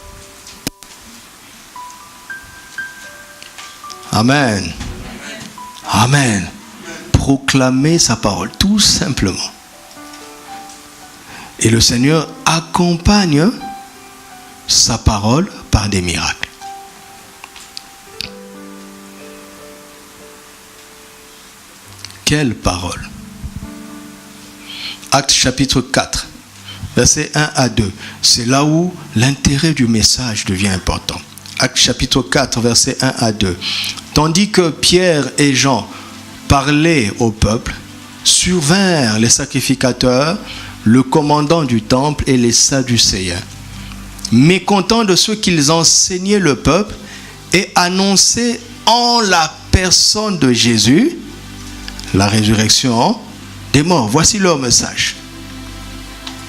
Amen. Amen. Proclamer sa parole, tout simplement. Et le Seigneur accompagne sa parole par des miracles. Quelle parole? Actes chapitre 4, versets 1 à 2. C'est là où l'intérêt du message devient important. Actes chapitre 4, versets 1 à 2. Tandis que Pierre et Jean parlaient au peuple, survinrent les sacrificateurs, le commandant du temple et les sadducéens, mécontents de ce qu'ils enseignaient le peuple et annonçaient en la personne de Jésus la résurrection des morts. Voici leur message.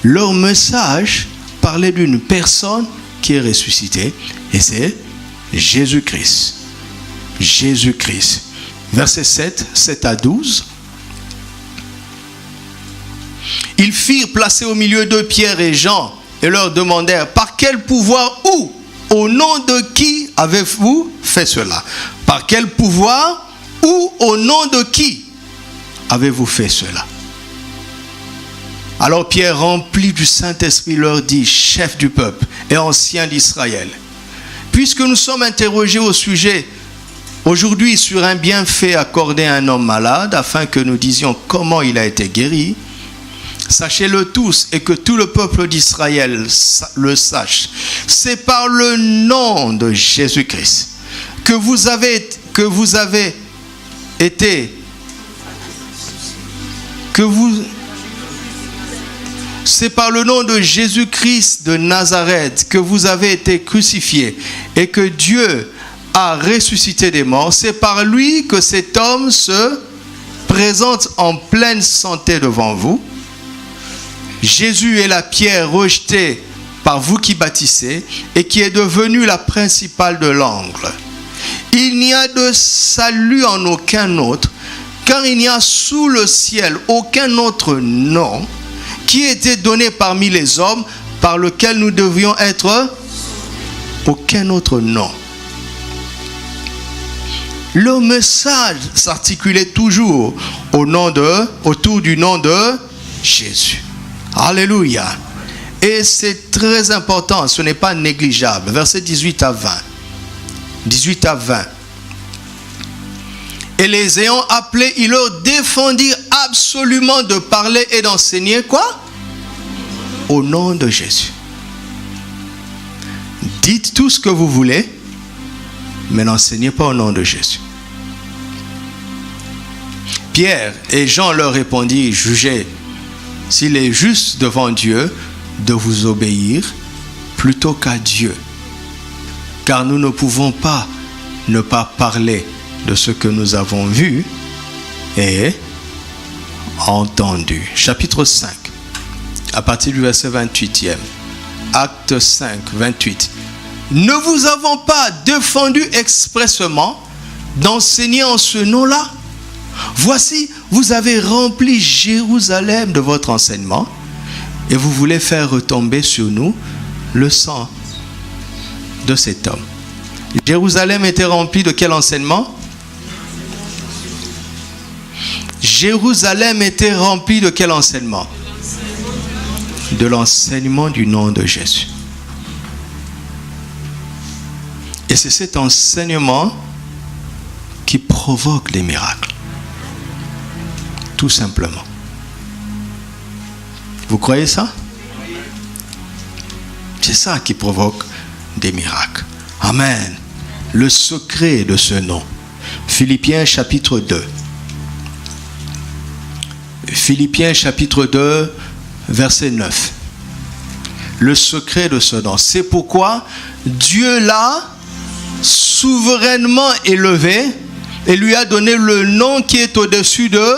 Leur message parlait d'une personne qui est ressuscitée et c'est Jésus-Christ. Jésus-Christ. Verset 7 à 12. Ils firent placer au milieu d'eux Pierre et Jean et leur demandèrent: par quel pouvoir ou au nom de qui avez-vous fait cela? Par quel pouvoir ou au nom de qui avez-vous fait cela? Alors Pierre, rempli du Saint-Esprit, leur dit, chef du peuple et ancien d'Israël, puisque nous sommes interrogés au sujet aujourd'hui sur un bienfait accordé à un homme malade, afin que nous disions comment il a été guéri, sachez-le tous et que tout le peuple d'Israël le sache. C'est par le nom de Jésus-Christ que vous avez été, c'est par le nom de Jésus-Christ de Nazareth que vous avez été crucifiés et que Dieu a ressuscité des morts. C'est par lui que cet homme se présente en pleine santé devant vous. Jésus est la pierre rejetée par vous qui bâtissez et qui est devenue la principale de l'angle. Il n'y a de salut en aucun autre, car il n'y a sous le ciel aucun autre nom qui ait été donné parmi les hommes par lequel nous devions être. Aucun autre nom. Le message s'articulait toujours autour du nom de Jésus. Alléluia. Et c'est très important, ce n'est pas négligeable. Versets 18 à 20. 18 à 20. Et les ayant appelés, il leur défendit absolument de parler et d'enseigner quoi? Au nom de Jésus. Dites tout ce que vous voulez, mais n'enseignez pas au nom de Jésus. Pierre et Jean leur répondirent, jugez s'il est juste devant Dieu de vous obéir plutôt qu'à Dieu. Car nous ne pouvons pas ne pas parler de ce que nous avons vu et entendu. Chapitre 5, à partir du verset 28e. Acte 5, 28. Ne vous avons pas défendu expressement d'enseigner en ce nom-là? Voici, vous avez rempli Jérusalem de votre enseignement et vous voulez faire retomber sur nous le sang de cet homme. Jérusalem était rempli de quel enseignement? Jérusalem était rempli de quel enseignement? De l'enseignement du nom de Jésus. Et c'est cet enseignement qui provoque des miracles. Tout simplement. Vous croyez ça? C'est ça qui provoque des miracles. Amen. Le secret de ce nom. Philippiens chapitre 2. Philippiens chapitre 2, verset 9. Le secret de ce nom. C'est pourquoi Dieu l'a souverainement élevé et lui a donné le nom qui est au-dessus de,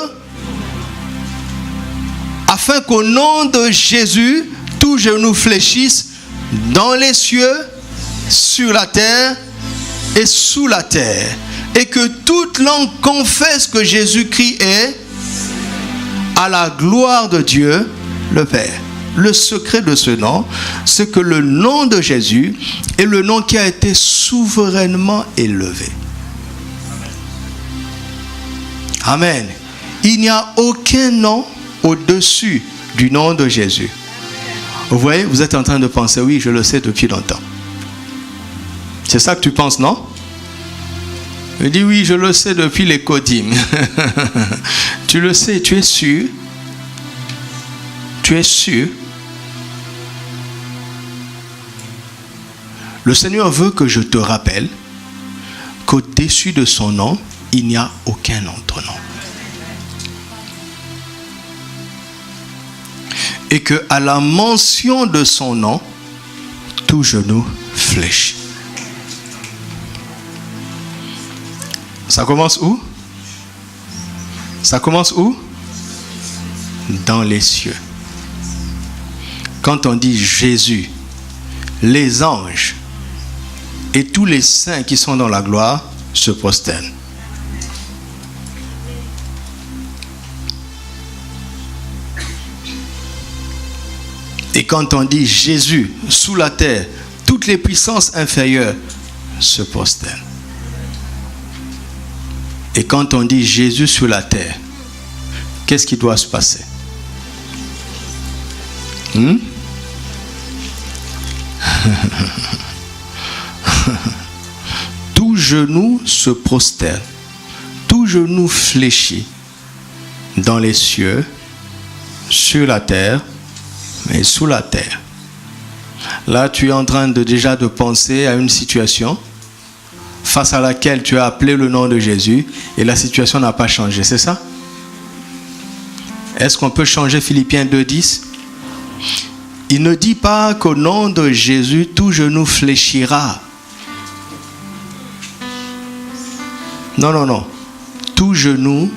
afin qu'au nom de Jésus, tout genou fléchisse dans les cieux, sur la terre et sous la terre, et que toute langue confesse que Jésus-Christ est à la gloire de Dieu le Père. Le secret de ce nom, c'est que le nom de Jésus est le nom qui a été souverainement élevé. Amen. Il n'y a aucun nom au-dessus du nom de Jésus. Vous voyez, vous êtes en train de penser, oui, je le sais depuis longtemps. C'est ça que tu penses, non? Je dis, oui, je le sais depuis les Codim. Tu le sais, tu es sûr? Tu es sûr? Le Seigneur veut que je te rappelle qu'au-dessus de son nom, il n'y a aucun autre nom. Et qu'à la mention de son nom, tout genou fléchit. Ça commence où? Ça commence où? Dans les cieux. Quand on dit Jésus, les anges et tous les saints qui sont dans la gloire se prosternent. Et quand on dit Jésus sous la terre, toutes les puissances inférieures se prosternent. Et quand on dit Jésus sur la terre, qu'est-ce qui doit se passer? Tout genou se prosterne, tout genou fléchit dans les cieux, sur la terre et sous la terre. Là, tu es en train déjà de penser à une situation face à laquelle tu as appelé le nom de Jésus et la situation n'a pas changé, c'est ça? Est-ce qu'on peut changer Philippiens 2:10? Il ne dit pas qu'au nom de Jésus, tout genou fléchira. Non, non, non. Tout genou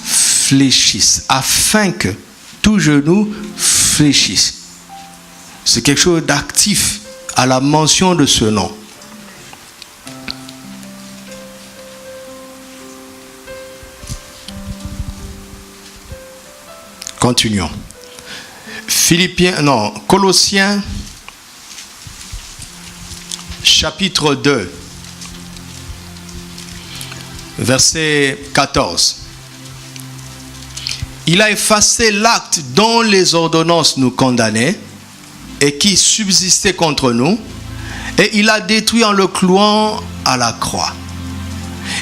fléchisse, afin que tout genou fléchisse. C'est quelque chose d'actif à la mention de ce nom. Continuons. Colossiens chapitre 2 verset 14. Il a effacé l'acte dont les ordonnances nous condamnaient et qui subsistait contre nous, et il a détruit en le clouant à la croix.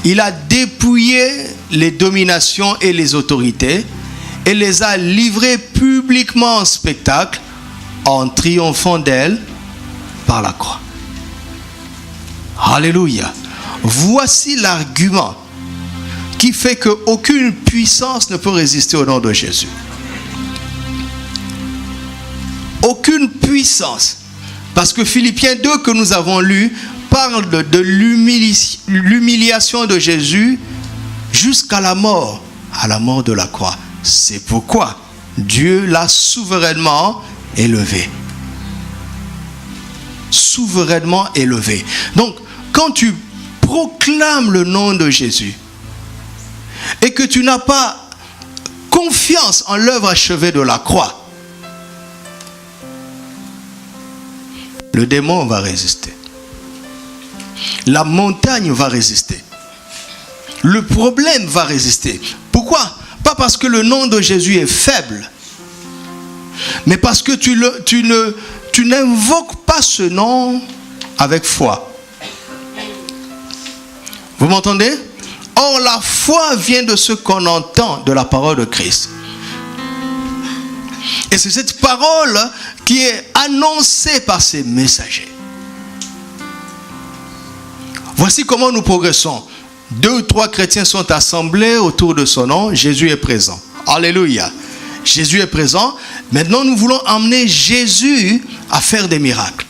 Il a dépouillé les dominations et les autorités et les a livrées publiquement en spectacle en triomphant d'elles par la croix. Alléluia. Voici l'argument qui fait qu'aucune puissance ne peut résister au nom de Jésus. Aucune puissance. Parce que Philippiens 2 que nous avons lu parle de l'humiliation de Jésus jusqu'à la mort de la croix. C'est pourquoi Dieu l'a souverainement élevé. Souverainement élevé. Donc, quand tu proclames le nom de Jésus et que tu n'as pas confiance en l'œuvre achevée de la croix, le démon va résister. La montagne va résister. Le problème va résister. Pourquoi? Pas parce que le nom de Jésus est faible, mais parce que tu n'invoques pas ce nom avec foi. Vous m'entendez? Or, la foi vient de ce qu'on entend de la parole de Christ. Et c'est cette parole qui est annoncée par ses messagers. Voici comment nous progressons. 2 ou 3 chrétiens sont assemblés autour de son nom. Jésus est présent. Alléluia. Jésus est présent. Maintenant, nous voulons emmener Jésus à faire des miracles.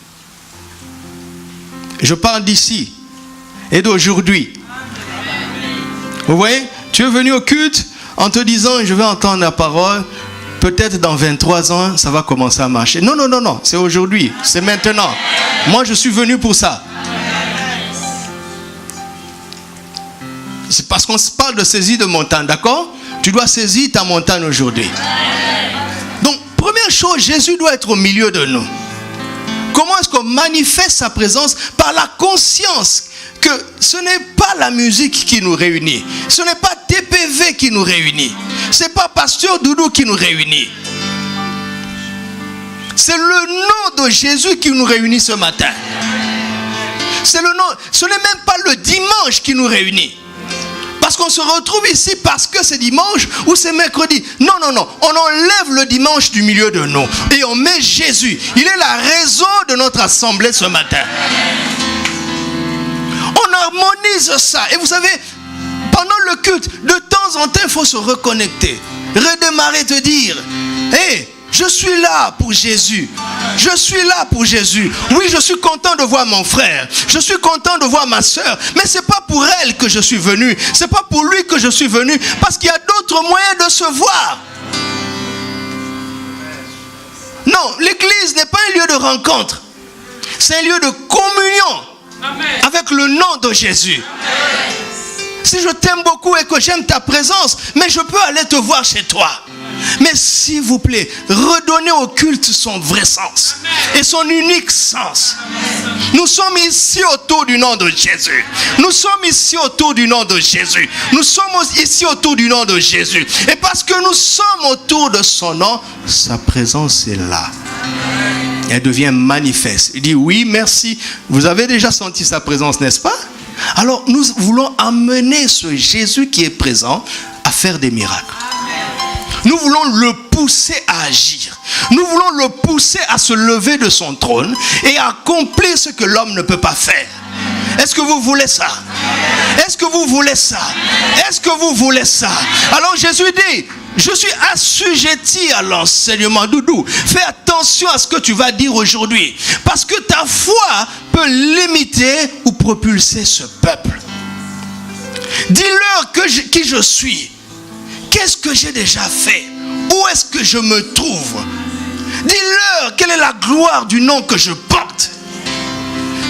Je parle d'ici et d'aujourd'hui. Vous voyez, tu es venu au culte en te disant, je vais entendre la parole. Peut-être dans 23 ans, ça va commencer à marcher. Non, non, non, non. C'est aujourd'hui. C'est maintenant. Moi, je suis venu pour ça. C'est parce qu'on se parle de saisie de montagne, d'accord? Tu dois saisir ta montagne aujourd'hui. Donc, première chose, Jésus doit être au milieu de nous. Comment est-ce qu'on manifeste sa présence? Par la conscience que ce n'est pas la musique qui nous réunit. Ce n'est pas TPV qui nous réunit. Ce n'est pas Pasteur Doudou qui nous réunit. C'est le nom de Jésus qui nous réunit ce matin. C'est le nom. Ce n'est même pas le dimanche qui nous réunit. Parce qu'on se retrouve ici parce que c'est dimanche ou c'est mercredi. Non, non, non. On enlève le dimanche du milieu de nous. Et on met Jésus. Il est la raison de notre assemblée ce matin. On harmonise ça. Et vous savez, pendant le culte, de temps en temps, il faut se reconnecter. Redémarrer, te dire, hé, je suis là pour Jésus. Je suis là pour Jésus. Oui, je suis content de voir mon frère. Je suis content de voir ma soeur. Mais ce n'est pas pour elle que je suis venu. Ce n'est pas pour lui que je suis venu. Parce qu'il y a d'autres moyens de se voir. Non, l'église n'est pas un lieu de rencontre. C'est un lieu de communion. Amen. Avec le nom de Jésus. Amen. Si je t'aime beaucoup et que j'aime ta présence, mais je peux aller te voir chez toi. Mais s'il vous plaît, redonnez au culte son vrai sens et son unique sens. Nous sommes ici autour du nom de Jésus. Nous sommes ici autour du nom de Jésus. Nous sommes ici autour du nom de Jésus. Et parce que nous sommes autour de son nom, sa présence est là. Elle devient manifeste. Il dit oui, merci. Vous avez déjà senti sa présence, n'est-ce pas? Alors nous voulons amener ce Jésus qui est présent à faire des miracles. Nous voulons le pousser à agir. Nous voulons le pousser à se lever de son trône et à accomplir ce que l'homme ne peut pas faire. Est-ce que vous voulez ça? Est-ce que vous voulez ça? Est-ce que vous voulez ça? Alors Jésus dit, je suis assujetti à l'enseignement. Doudou, fais attention à ce que tu vas dire aujourd'hui. Parce que ta foi peut limiter ou propulser ce peuple. Dis-leur qui je suis. Qu'est-ce que j'ai déjà fait? Où est-ce que je me trouve? Dis-leur quelle est la gloire du nom que je porte.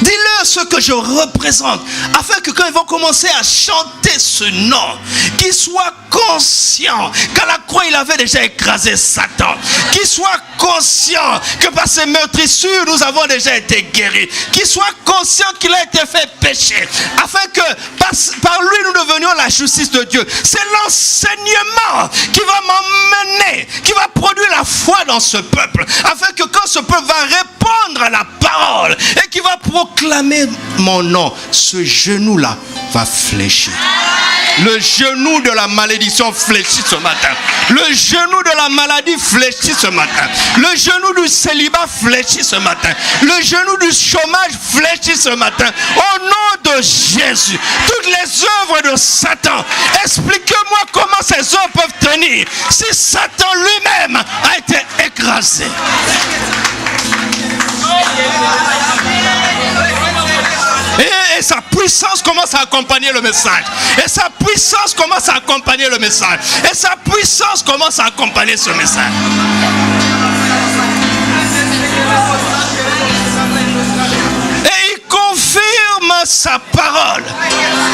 Dis-leur ce que je représente, afin que quand ils vont commencer à chanter ce nom, qu'ils soient conscients qu'à la croix il avait déjà écrasé Satan, qu'ils soient conscients que par ses meurtrissures nous avons déjà été guéris, qu'ils soient conscients qu'il a été fait péché, afin que par lui nous devenions la justice de Dieu. C'est l'enseignement qui va m'emmener, qui va produire la foi dans ce peuple, afin que quand ce peuple va répondre à la parole et qui va proclamer mon nom, ce genou-là va fléchir. Le genou de la malédiction fléchit ce matin. Le genou de la maladie fléchit ce matin. Le genou du célibat fléchit ce matin. Le genou du chômage fléchit ce matin. Au nom de Jésus, toutes les œuvres de Satan, expliquez-moi comment ces œuvres peuvent tenir si Satan lui-même a été écrasé. Et sa puissance commence à accompagner le message. Et sa puissance commence à accompagner le message. Et sa puissance commence à accompagner ce message. Et il confirme sa parole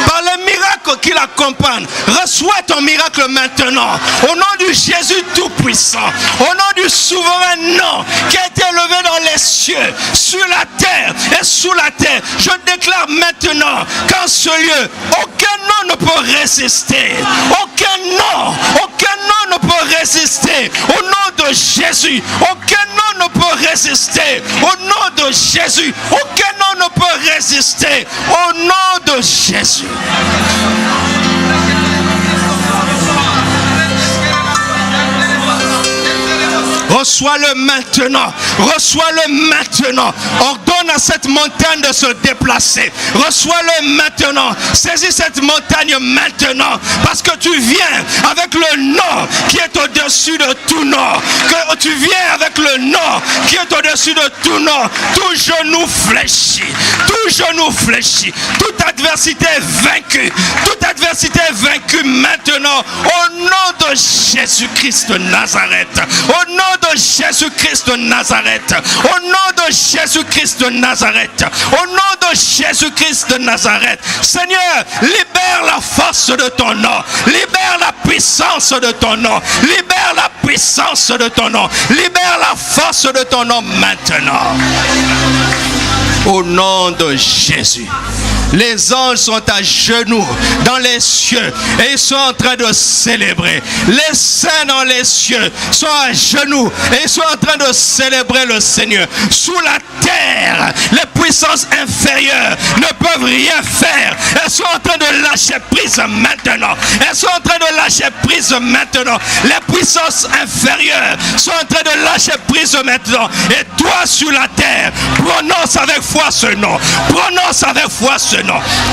par les miracles qui l'accompagnent. Reçois ton miracle maintenant. Au nom du Jésus Tout-Puissant. Au nom du souverain nom qui a été élevé dans les cieux, sur la terre et sous la terre. Je déclare maintenant qu'en ce lieu, aucun nom ne peut résister. Aucun nom ne peut résister. Au nom de Jésus, aucun nom ne peut résister. Au nom de Jésus, aucun nom ne peut résister. Au nom de Jésus. Reçois-le maintenant. Reçois-le maintenant. Ordonne à cette montagne de se déplacer. Reçois-le maintenant. Saisis cette montagne maintenant. Parce que tu viens avec le nom qui est au-dessus de tout nom. Que tu viens avec le nom qui est au-dessus de tout nom. Tout genou fléchit. Tout genou fléchit. Toute adversité est vaincue. Toute adversité est vaincue maintenant. Au nom de Jésus-Christ de Nazareth. Au nom de Jésus-Christ de Nazareth. Au nom de Jésus-Christ de Nazareth. Au nom de Jésus-Christ de Nazareth. Seigneur, libère la force de ton nom. Libère la puissance de ton nom. Libère la puissance de ton nom. Libère la force de ton nom maintenant. Au nom de Jésus. Les anges sont à genoux dans les cieux et ils sont en train de célébrer. Les saints dans les cieux sont à genoux et ils sont en train de célébrer le Seigneur. Sous la terre, les puissances inférieures ne peuvent rien faire. Elles sont en train de lâcher prise maintenant. Elles sont en train de lâcher prise maintenant. Les puissances inférieures sont en train de lâcher prise maintenant. Et toi sur la terre, prononce avec foi ce nom. Prononce avec foi ce nom.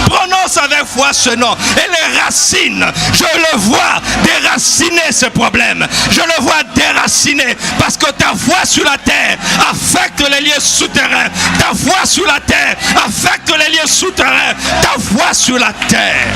Prononce avec foi ce nom. Et les racines, je le vois déraciner ce problème. Je le vois déraciner parce que ta foi sur la terre affecte les lieux souterrains. Ta foi sur la terre affecte les lieux souterrains. Ta foi sur la terre.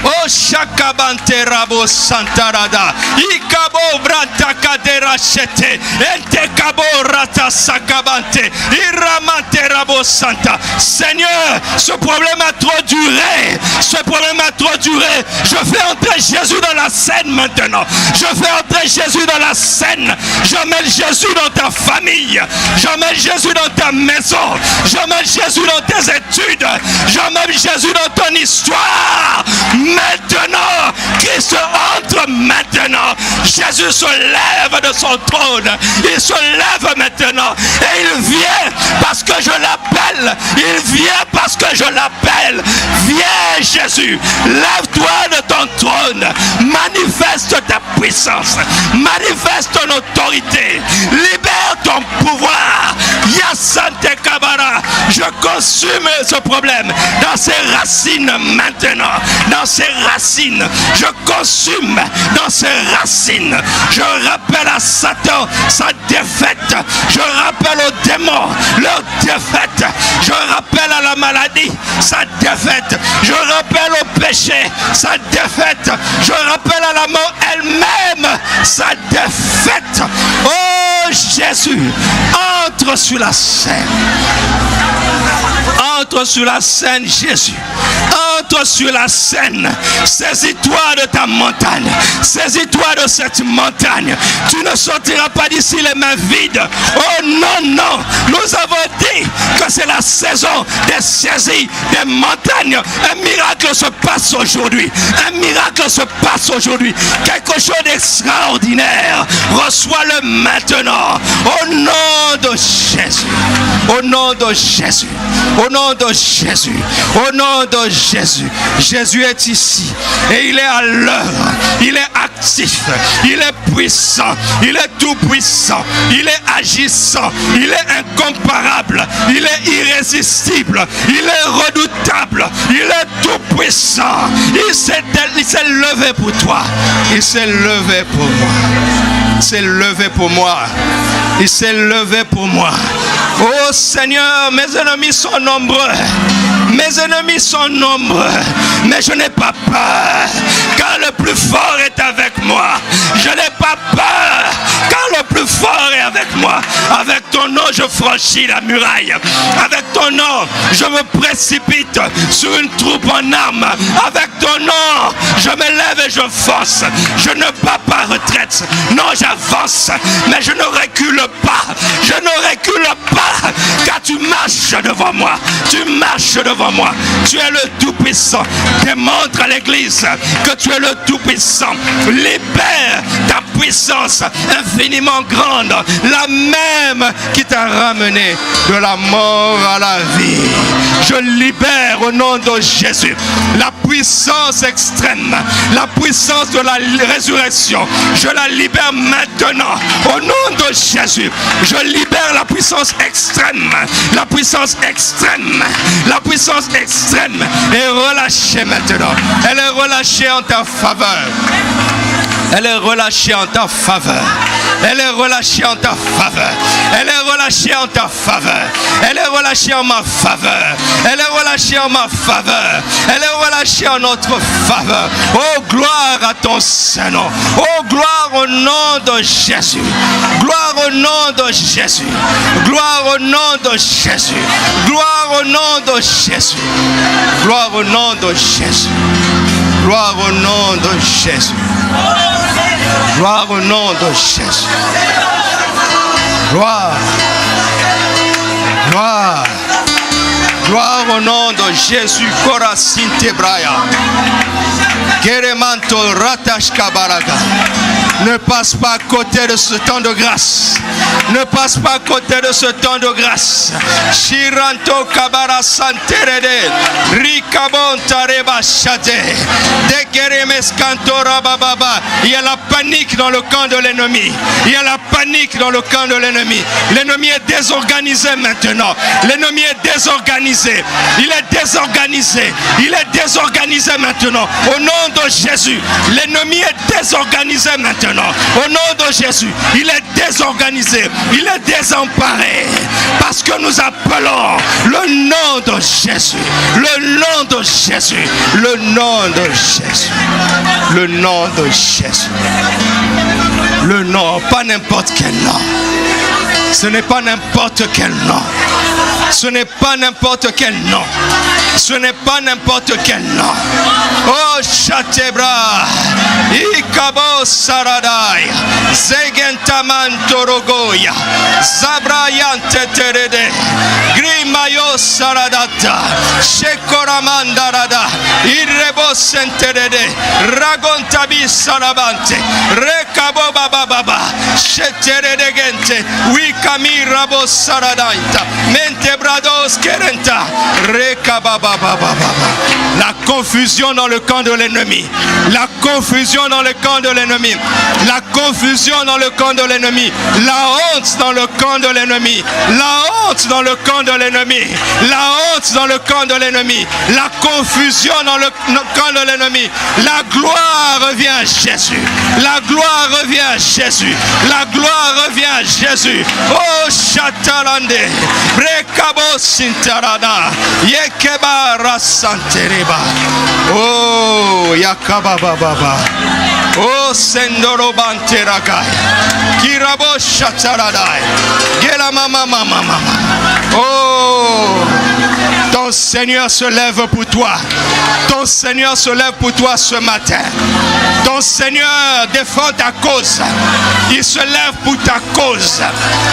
Oh Shakabante Rabo Santarada Ikabo Branta Kadera Shete Ente Kabo Rata Sakabante Iramante Rabo Santa. Seigneur, ce problème a trop duré. Ce problème a trop duré. Je fais entrer Jésus dans la scène maintenant. Je fais entrer Jésus dans la scène. J'emmène Jésus dans ta famille. J'emmène Jésus dans ta maison. J'emmène Jésus dans tes études. J'emmène Jésus dans ton histoire. Maintenant, Christ entre maintenant. Jésus se lève de son trône. Il se lève maintenant. Et il vient parce que je l'appelle. Il vient parce que je l'appelle. Viens Jésus. Lève-toi de ton trône. Manifeste ta puissance. Manifeste ton autorité. Libère ton pouvoir. Yasante Kabara. Je consume ce problème dans ses racines maintenant. Dans ses racines. Je consume dans ses racines. Je rappelle à Satan sa défaite. Je rappelle aux démons leur défaite. Je rappelle à la maladie sa défaite. Je rappelle au péché sa défaite. Je rappelle à la mort elle-même sa défaite. Oh Jésus, entre sur la scène. Entre sur la scène, Jésus. Entre sur la scène. Saisis-toi de ta montagne. Saisis-toi de cette montagne. Tu ne sortiras pas d'ici les mains vides. Oh non, non. Nous avons dit que c'est la saison des saisies des montagnes. Un miracle se passe aujourd'hui. Un miracle se passe aujourd'hui. Quelque chose d'extraordinaire. Reçois-le maintenant. Au nom de Jésus. Au nom de Jésus. Au nom de Jésus. Au nom de Jésus. Jésus est ici. Et il est à l'heure. Il est actif. Il est puissant. Il est tout puissant. Il est agissant. Il est incomparable. Il est irrésistible. Il est redoutable. Il est tout puissant. Il s'est levé pour toi. Il s'est levé pour moi. Il s'est levé pour moi. Il s'est levé pour moi. Oh Seigneur, mes ennemis sont nombreux. Mes ennemis sont nombreux. Mais je n'ai pas peur. Car le plus fort est avec moi. Je n'ai pas peur. Car le plus fort est avec moi. Avec ton nom, je franchis la muraille. Avec ton nom, je me précipite sur une troupe en armes. Avec ton nom, je me lève et je fonce. Je ne bats pas retraite. Non, j'avance. Mais je ne recule pas. Je ne recule pas. Car tu marches devant moi. Tu marches devant moi. Tu es le Tout-Puissant. Démontre à l'Église que tu es le Tout-Puissant. Libère ta puissance infiniment grande. La même qui t'a ramené de la mort à la vie. Je libère au nom de Jésus la puissance extrême. La puissance de la résurrection. Je la libère maintenant. Au nom de Jésus. Je libère la puissance extrême. La puissance extrême. La puissance extrême est relâchée maintenant. Elle est relâchée en ta faveur. Elle est relâchée en ta faveur. Elle est relâchée en ta faveur. Elle est relâchée en ta faveur. Elle est relâchée en ma faveur. Elle est relâchée en ma faveur. Elle est relâchée en notre faveur. Oh, gloire à ton Saint-Nom. Oh, gloire au nom de Jésus. Gloire au nom de Jésus. Gloire au nom de Jésus. Gloire au nom de Jésus. Gloire au nom de Jésus. Gloire au nom de Jésus. Gloire au nom de Jésus. Gloire. Gloire. Gloire au nom de Jésus. Kora Sintebraya. Keremanto Ratashka Baraga. Ne passe pas à côté de ce temps de grâce. Ne passe pas à côté de ce temps de grâce. Shiranto Kabara Santerede. Rikabon Tareba Shade. Dekeremeskantora Bababa. Il y a la panique dans le camp de l'ennemi. Il y a la panique dans le camp de l'ennemi. L'ennemi est désorganisé maintenant. L'ennemi est désorganisé. Il est désorganisé. Il est désorganisé maintenant. Au nom de Jésus. L'ennemi est désorganisé maintenant. Au nom de Jésus, il est désorganisé, il est désemparé, parce que nous appelons le nom de Jésus, le nom de Jésus, le nom de Jésus, le nom de Jésus, le nom, pas n'importe quel nom. Ce n'est pas n'importe quel nom. Ce n'est pas n'importe quel nom. Ce n'est pas n'importe quel nom. Oh Chatebra, Ikabo Saradai, Zegentaman-torogoya, Zabrayante Terede, Grimayo Saradata, Shekoramandarada, Irrebosenterede, Ragontabi Sarabante, Rekabo Baba, Sheterede Gente, Wikami Rabo Saradaita, Mentebrados Kerenta, Rekababa. La confusion dans le camp de l'ennemi. La confusion dans le camp de l'ennemi. La confusion dans le camp de l'ennemi. La honte dans le camp de l'ennemi. La honte dans le camp de l'ennemi. La honte dans le camp de l'ennemi. La confusion dans le camp de l'ennemi. La gloire revient à Jésus. La gloire revient à Jésus. La gloire revient à Jésus. Oh Chatalande. Brekabo Sintarada. Yekeba Rasantereba. Oh Yakababa. Oh Sendoro Banteragai. Kirabo Chataradai. Gela mama. Oh, ton Seigneur se lève pour toi. Ton Seigneur se lève pour toi ce matin. Ton Seigneur défend ta cause. Il se lève pour ta cause.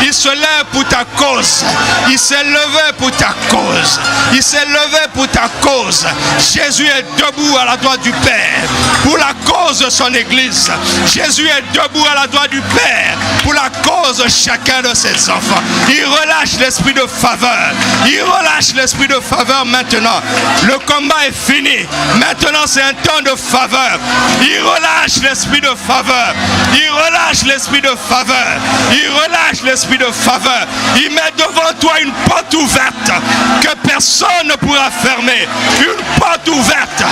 Il se lève pour ta cause. Il s'est levé pour ta cause. Il s'est levé pour ta cause. Jésus est debout à la droite du Père pour la cause de son Église. Jésus est debout à la droite du Père pour la cause de chacun de ses enfants. Il relâche l'esprit de faveur. Il relâche l'esprit de faveur maintenant. Le combat est fini. Maintenant c'est un temps de faveur. Il relâche l'esprit de faveur. Il relâche l'esprit de faveur. Il relâche l'esprit de faveur. Il met devant toi une porte ouverte que personne ne pourra fermer. Une porte ouverte.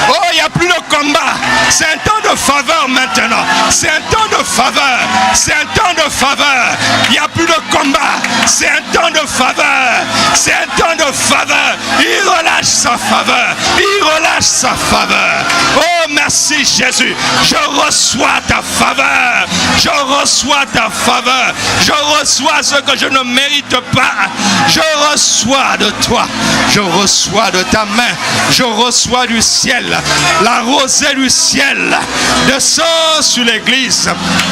Oh, il n'y a plus de combat. C'est un temps de faveur maintenant. C'est un temps de faveur. C'est un temps de faveur. Il n'y a plus de combat. C'est un temps de faveur. C'est un temps de faveur. Il relâche sa faveur. Il relâche sa faveur. Oh, merci Jésus. Je reçois ta faveur. Je reçois ta faveur. Je reçois ce que je ne mérite pas. Je reçois de toi. Je reçois de ta main. Je reçois du ciel. La rosée du ciel descend sur l'église.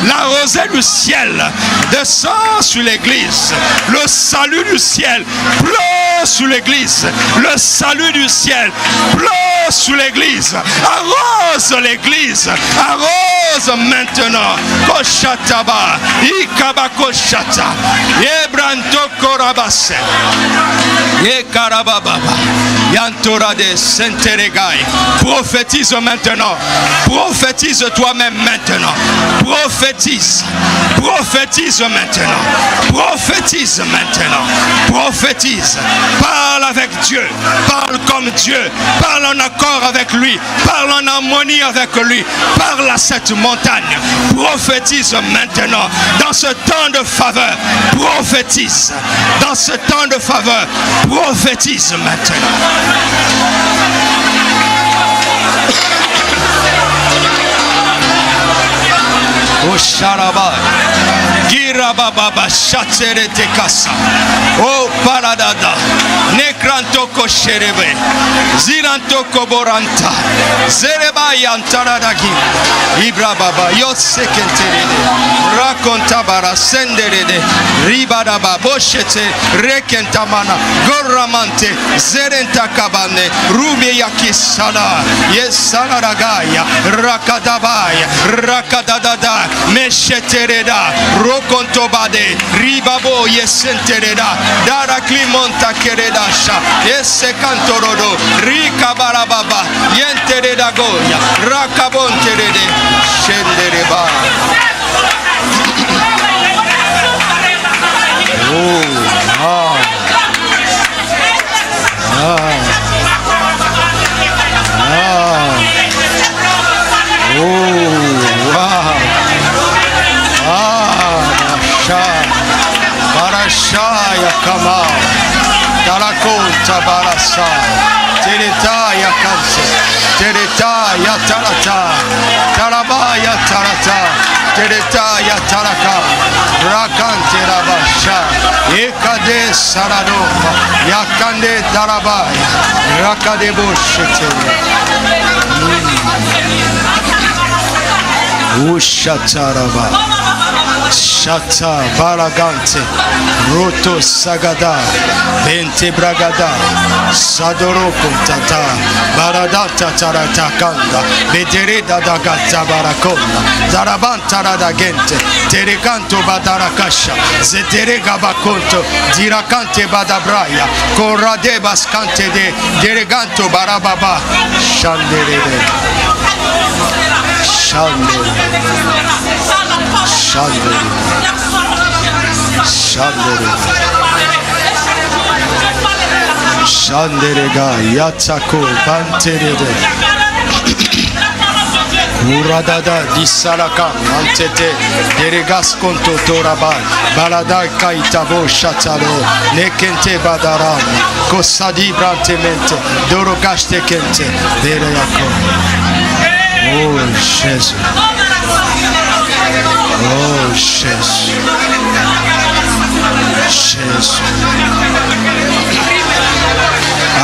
La rosée du ciel descend sur l'église. Le salut du ciel pleut sur l'église. Le salut du ciel pleut sur l'église. Arrose l'église. Arrose maintenant. Koshataba. Ikaba koshata. Yebranto korabase. Yekarababa. Yantora de Senteregai. Prophétise maintenant. Prophétise toi-même maintenant. Prophétise. Prophétise maintenant. Prophétise maintenant. Prophétise. Parle avec Dieu. Parle comme Dieu. Parle en accord avec lui. Parle en harmonie avec lui. Parle à cette montagne. Prophétise maintenant. Dans ce temps de faveur. Prophétise. Dans ce temps de faveur. Prophétise maintenant. Oh Sharaba, Girababa, Shatere Tekasa, Oh Paradada, Nekrantoko Sherebe, Zirantoko Boranta, Zereba Yantaradagi, Ibrababa, Yosekenterede, Rakontabara, Senderede, Ribadaba, Boshete, Rekentamana, Goramante, Zerentakabane, Rubiyakisana, Yesanaragaya, Rakadabaya, Rakadadada. Meshetereda, Rokontobade, Ribabo, Yesentereda, Daraklimonta Keredasha, Yesekantorodo, Rikabarababa, Yentereda Goya, Rakabonterede, Shendereba. Oh, ah. Ah. Ah. Oh, wow. Barashaya Kama Tarakonta Barasa Tereta Yakanse Tereta Yatarata Tarabaya Tarata Tereta Yataraka Rakante Rabasha Ekade Saradofa Yakande Tarabaya Rakade Boshete Ushataraba. Shata Baragante. Roto Sagada. Bente Bragada. Sadoro Kuntata. Baradata Taratakanda. Bedereda Dagata Barakonda. Zarabantara da Gente. Terekanto Badarakasha. Zeterega Bakonto. Dirakante Badabraya. Korade Baskante de Dereganto Barababa. Shanderede. Shanderede. Shanderede. Shanderede. Shanderega Yatsako Banterede. Uradada Disalaka Antete Deregas Konto Toraban Balada Kaitabo Shatalo Nekente Badaram Kosadi Brantemente Dorogaste Kente Dereyako. Oh Jésus. Oh Jésus. Jésus.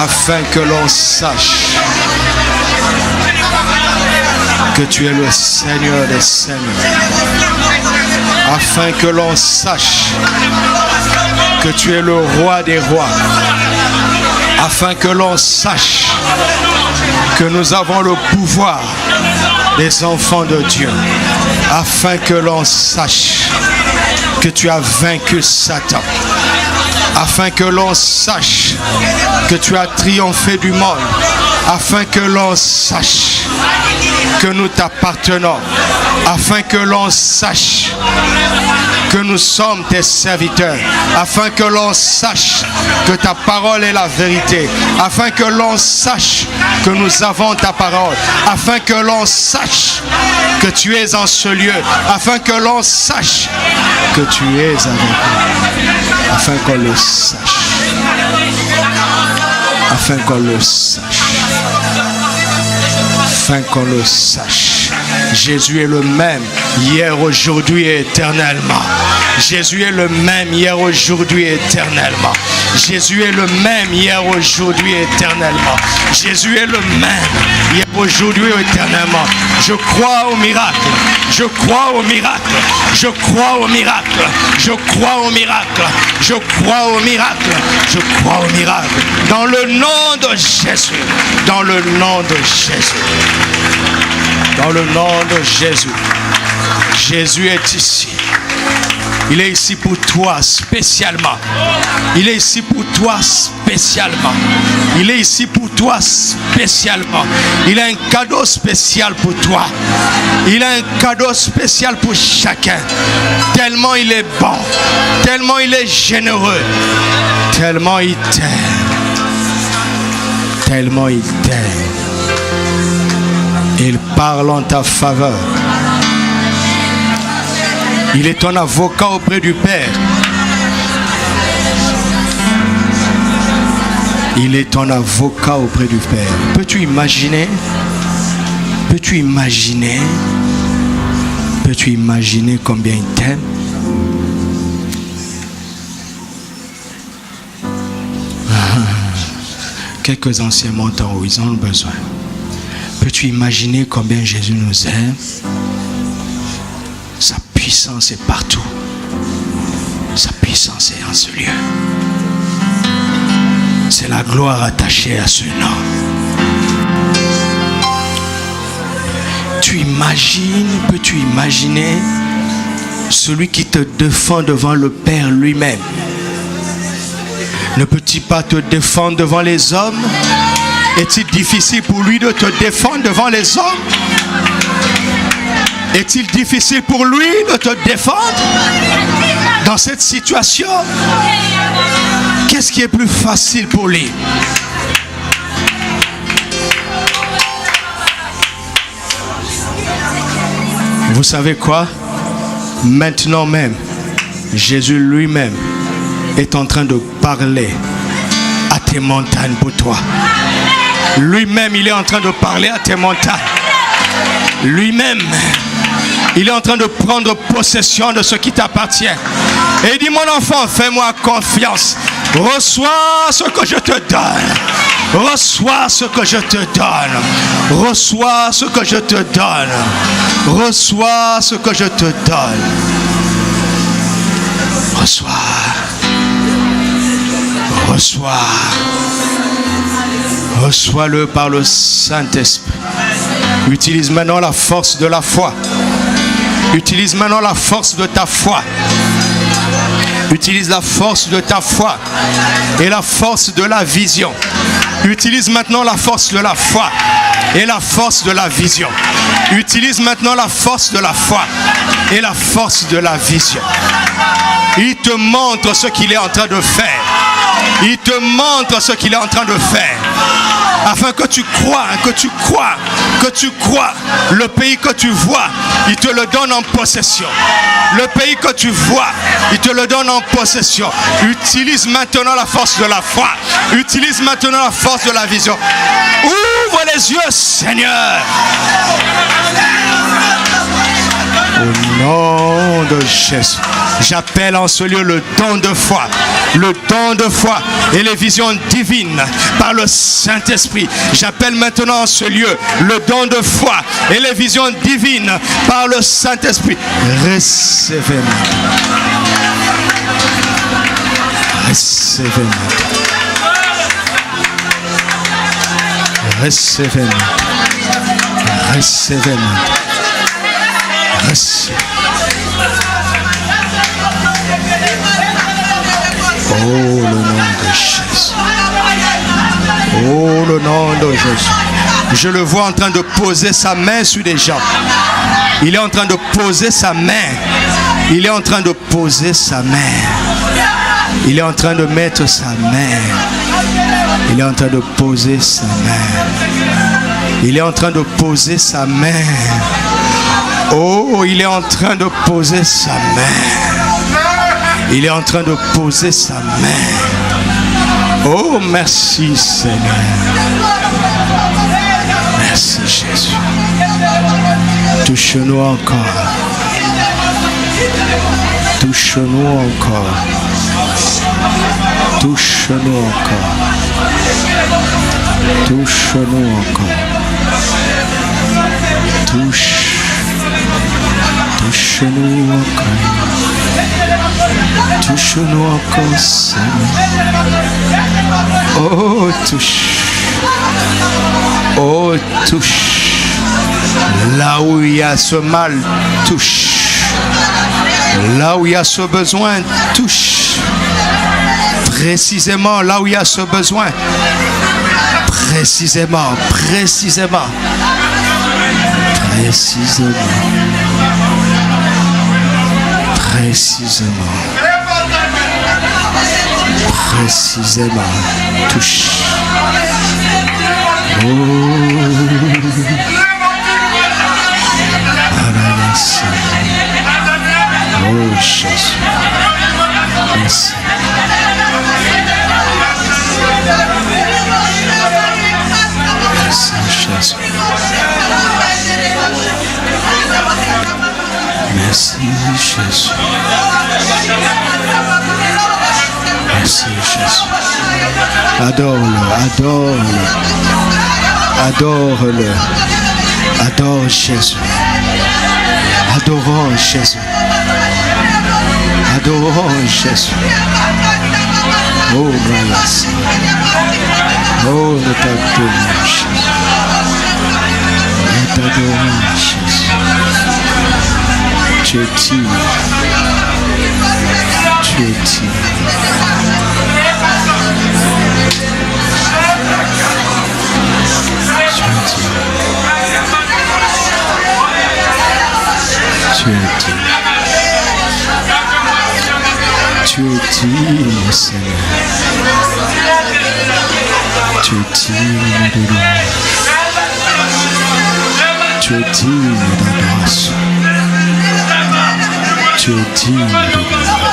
Afin que l'on sache que tu es le Seigneur des Seigneurs, afin que l'on sache que tu es le Roi des Rois, afin que l'on sache que nous avons le pouvoir des enfants de Dieu, afin que l'on sache que tu as vaincu Satan, afin que l'on sache que tu as triomphé du monde, afin que l'on sache que nous t'appartenons, afin que l'on sache que nous sommes tes serviteurs, afin que l'on sache que ta parole est la vérité, afin que l'on sache que nous avons ta parole, afin que l'on sache que tu es en ce lieu, afin que l'on sache que tu es avec nous, afin qu'on le sache, afin qu'on le sache, afin qu'on le sache. Jésus est le même hier, aujourd'hui et éternellement. Jésus est le même hier, aujourd'hui et éternellement. Jésus est le même hier, aujourd'hui et éternellement. Jésus est le même hier, aujourd'hui et éternellement. Je crois au miracle. Je crois au miracle. Je crois au miracle. Je crois au miracle. Je crois au miracle. Je crois au miracle. Dans le nom de Jésus. Dans le nom de Jésus. Dans le nom de Jésus. Jésus est ici. Il est ici pour toi spécialement. Il est ici pour toi spécialement. Il est ici pour toi spécialement. Il a un cadeau spécial pour toi. Il a un cadeau spécial pour chacun. Tellement il est bon. Tellement il est généreux. Tellement il t'aime. Tellement il t'aime. Il parle en ta faveur. Il est ton avocat auprès du Père. Il est ton avocat auprès du Père. Peux-tu imaginer? Peux-tu imaginer? Peux-tu imaginer combien il t'aime? Quelques anciens montants où ils en ont besoin. Peux-tu imaginer combien Jésus nous aime? Sa puissance est partout. Sa puissance est en ce lieu. C'est la gloire attachée à ce nom. Tu imagines, peux-tu imaginer celui qui te défend devant le Père lui-même? Ne peut-il pas te défendre devant les hommes? Est-il difficile pour lui de te défendre devant les hommes? Est-il difficile pour lui de te défendre dans cette situation? Qu'est-ce qui est plus facile pour lui? Vous savez quoi? Maintenant même, Jésus lui-même est en train de parler à tes montagnes pour toi. Lui-même, il est en train de parler à tes montagnes. Lui-même, il est en train de prendre possession de ce qui t'appartient. Et il dit, mon enfant, fais-moi confiance. Reçois ce que je te donne. Reçois ce que je te donne. Reçois ce que je te donne. Reçois ce que je te donne. Reçois. Reçois. Reçois-le par le Saint-Esprit. Utilise maintenant la force de la foi. Utilise maintenant la force de ta foi. Utilise la force de ta foi et la force de la vision. Utilise maintenant la force de la foi et la force de la vision. Utilise maintenant la force de la foi et la force de la vision. Il te montre ce qu'il est en train de faire. Il te montre ce qu'il est en train de faire. Afin que tu crois, le pays que tu vois, il te le donne en possession. Le pays que tu vois, il te le donne en possession. Utilise maintenant la force de la foi. Utilise maintenant la force de la vision. Ouvre les yeux, Seigneur. Au nom de Jésus, j'appelle en ce lieu le don de foi. Le don de foi et les visions divines par le Saint-Esprit. J'appelle maintenant en ce lieu le don de foi et les visions divines par le Saint-Esprit. Recevez-moi. Recevez-moi. Recevez-moi. Recevez-moi. Oh, le nom de Jésus. Oh, le nom de Jésus. Je le vois en train de poser sa main sur des gens. Il est en train de poser sa main. Il est en train de poser sa main. Il est en train de mettre sa main. Il est en train de poser sa main. Il est en train de poser sa main. Oh, il est en train de poser sa main. Il est en train de poser sa main. Oh, merci Seigneur. Merci Jésus. Touche-nous encore. Touche-nous encore. Touche-nous encore. Touche-nous encore. Touche-nous encore. Touche-nous encore, Seigneur. Oh, touche. Oh, touche. Là où il y a ce mal, touche. Là où il y a ce besoin, touche. Précisément là où il y a ce besoin. Précisément. Précisément. Touche. Oh. Oh Jésus. Merci. Merci Jésus. Merci Jésus. Merci Jésus. Adore-le, adore-le. Adore-le. Adore Jésus. Adorons Jésus. Adorons Jésus. Oh, grâce. Oh, nous t'adorons Jésus. Nous t'adorons Jésus. Tu es digne. Tu es digne. Tu es digne. Tu es digne, Seigneur. Tu es digne de louange. Tu es digne d'adoration. Tu es digne de louange.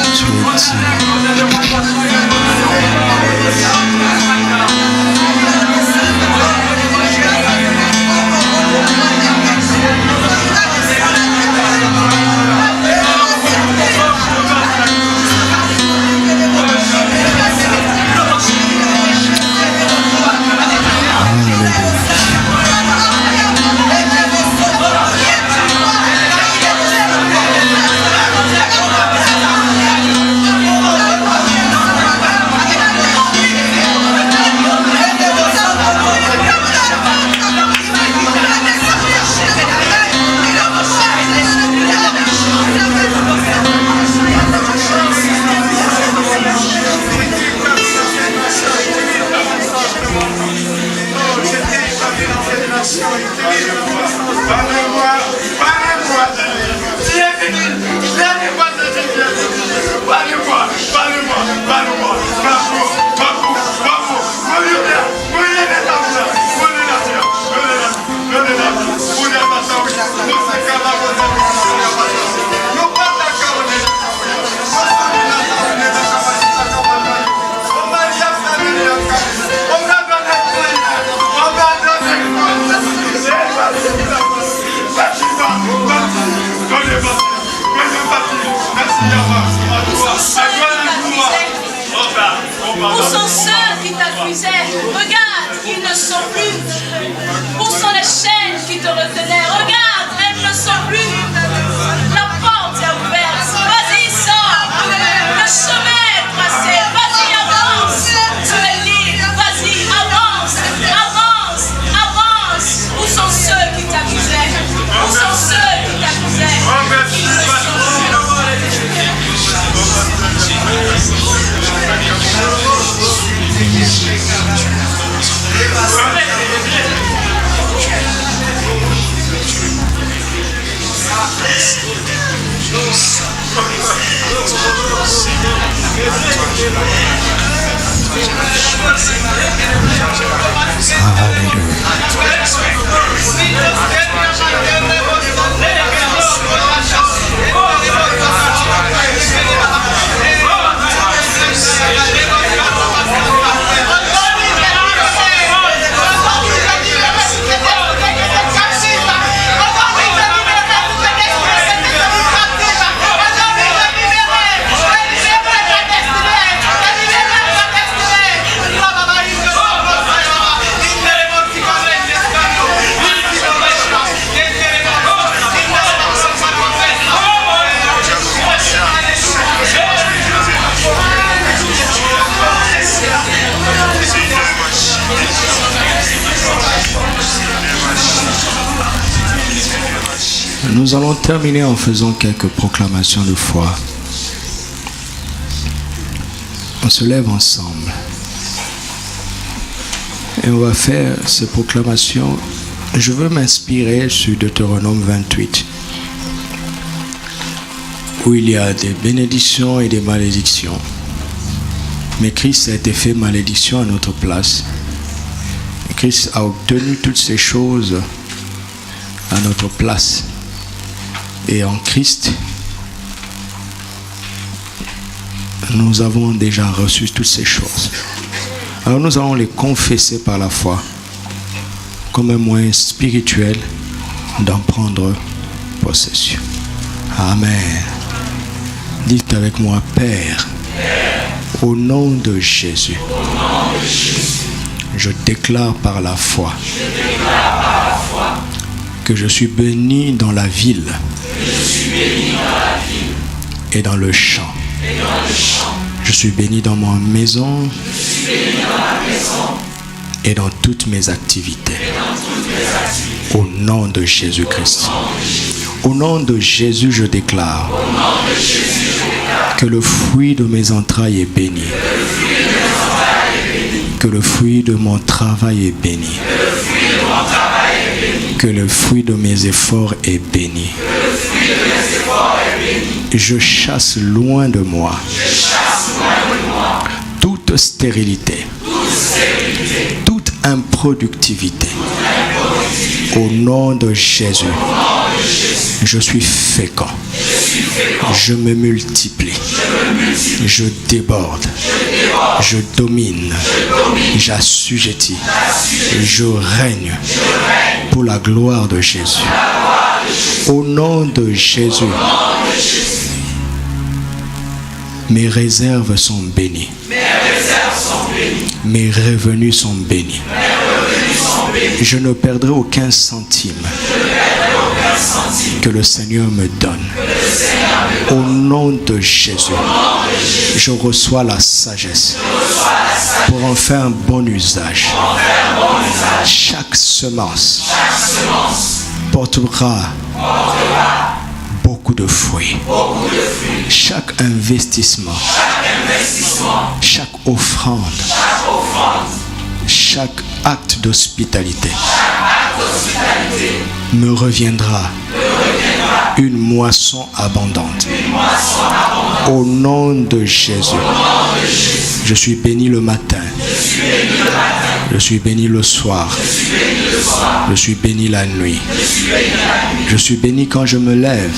Tu es digne. Regarde, ils ne sont plus. Où sont les chaînes qui te retenaient? Regarde, elles ne sont plus. La porte est ouverte. Vas-y, sors. Le chemin est tracé. Vas-y, avance. Tu es libre. Vas-y, avance. Avance. Avance. Où sont ceux qui t'accusaient? Où sont ceux qui t'accusaient? Nous allons terminer en faisant quelques proclamations de foi. On se lève ensemble et on va faire ces proclamations. Je veux m'inspirer sur Deutéronome 28, où il y a des bénédictions et des malédictions. Mais Christ a été fait malédiction à notre place. Et Christ a obtenu toutes ces choses à notre place. Et en Christ, nous avons déjà reçu toutes ces choses. Alors nous allons les confesser par la foi, comme un moyen spirituel d'en prendre possession. Amen. Dites avec moi, Père, au nom de Jésus, je déclare par la foi que je suis béni dans la ville et dans le champ. Je suis béni dans ma maison et dans toutes mes activités. Au nom de Jésus-Christ. Au nom de Jésus, je déclare que le fruit de mes entrailles est béni. Que le fruit de mon travail est béni. Que le fruit de mes efforts est béni. Je chasse loin de moi toute stérilité, toute improductivité. Au nom de Jésus, je suis fécond. Je me multiplie. Je déborde. Je domine. J'assujettis. Je règne pour la gloire de Jésus. Au nom de Jésus, mes réserves sont bénies. Mes revenus sont bénis. Je ne perdrai aucun centime que le Seigneur me donne. Au nom de Jésus, je reçois la sagesse pour en faire un bon usage. Chaque semence portera beaucoup de fruits. Chaque investissement, chaque offrande, chaque acte d'hospitalité me reviendra une moisson abondante. Au nom de Jésus, je suis béni le matin. Je suis béni le soir. Je suis béni la nuit. Je suis béni quand je me lève.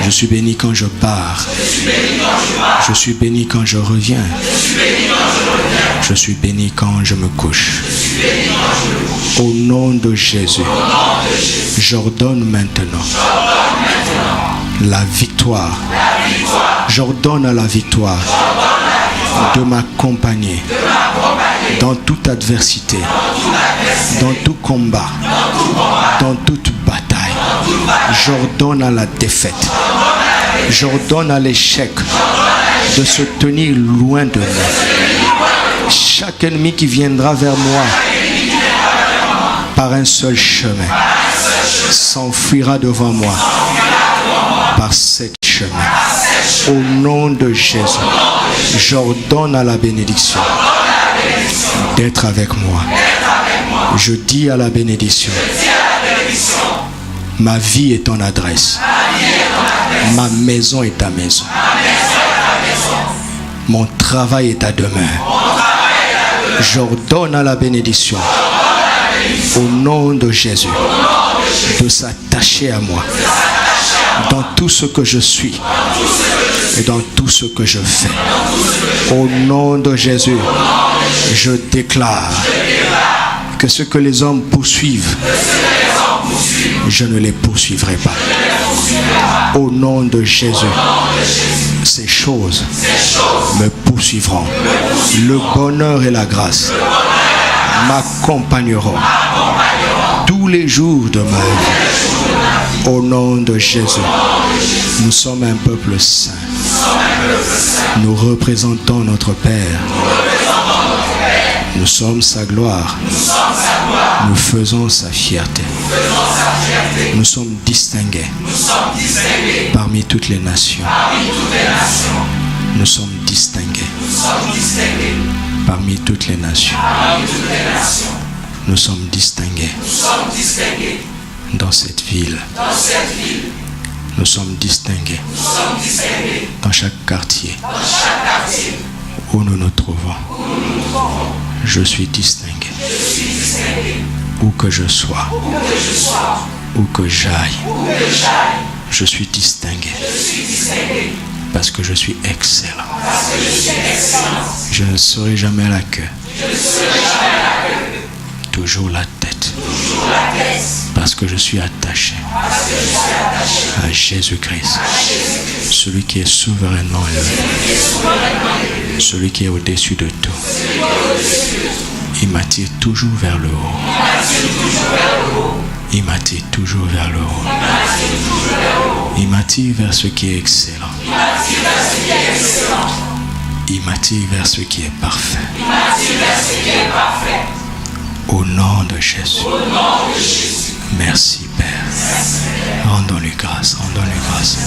Je suis béni quand je pars. Je suis béni quand je reviens. Je suis béni quand je me couche. Au nom de Jésus, j'ordonne maintenant la victoire. J'ordonne à la victoire de m'accompagner dans toute adversité, dans tout combat, dans toute bataille. J'ordonne à la défaite, j'ordonne à l'échec de se tenir loin de moi. Chaque ennemi qui viendra vers moi par un seul chemin s'enfuira devant moi par 7 chemins. Au nom de Jésus, j'ordonne à la bénédiction d'être avec moi. Je dis à la bénédiction, ma vie est ton adresse, ma maison est ta maison, mon travail est ta demeure. J'ordonne à la bénédiction, au nom de Jésus, de s'attacher à moi dans tout ce que je suis et dans tout ce que je fais. Au nom de Jésus, je déclare que ce que les hommes poursuivent, je ne les poursuivrai pas. Au nom de Jésus, ces choses me poursuivront. Le bonheur et la grâce m'accompagneront tous les jours de ma vie. Au nom de Jésus, nous sommes un peuple saint. Nous représentons notre Père. Nous sommes sa gloire. Nous faisons sa fierté. Nous sommes distingués parmi toutes les nations. Nous sommes distingués parmi toutes les nations. Nous sommes distingués dans cette ville. Nous sommes distingués dans chaque quartier où nous nous trouvons. Je suis distingué. Où que je sois, où que j'aille, je suis distingué. Parce que je suis excellent. Je ne serai jamais la queue. Toujours la tête. Parce que je suis attaché à Jésus-Christ, celui qui est souverainement élevé, celui qui est au-dessus de tout. Il m'attire toujours vers le haut. Il m'attire toujours vers le haut. Il m'attire vers ce qui est excellent. Il m'attire vers ce qui est parfait. Au nom de Jésus. Merci Père. Rendons-lui grâce, rendons-lui grâce.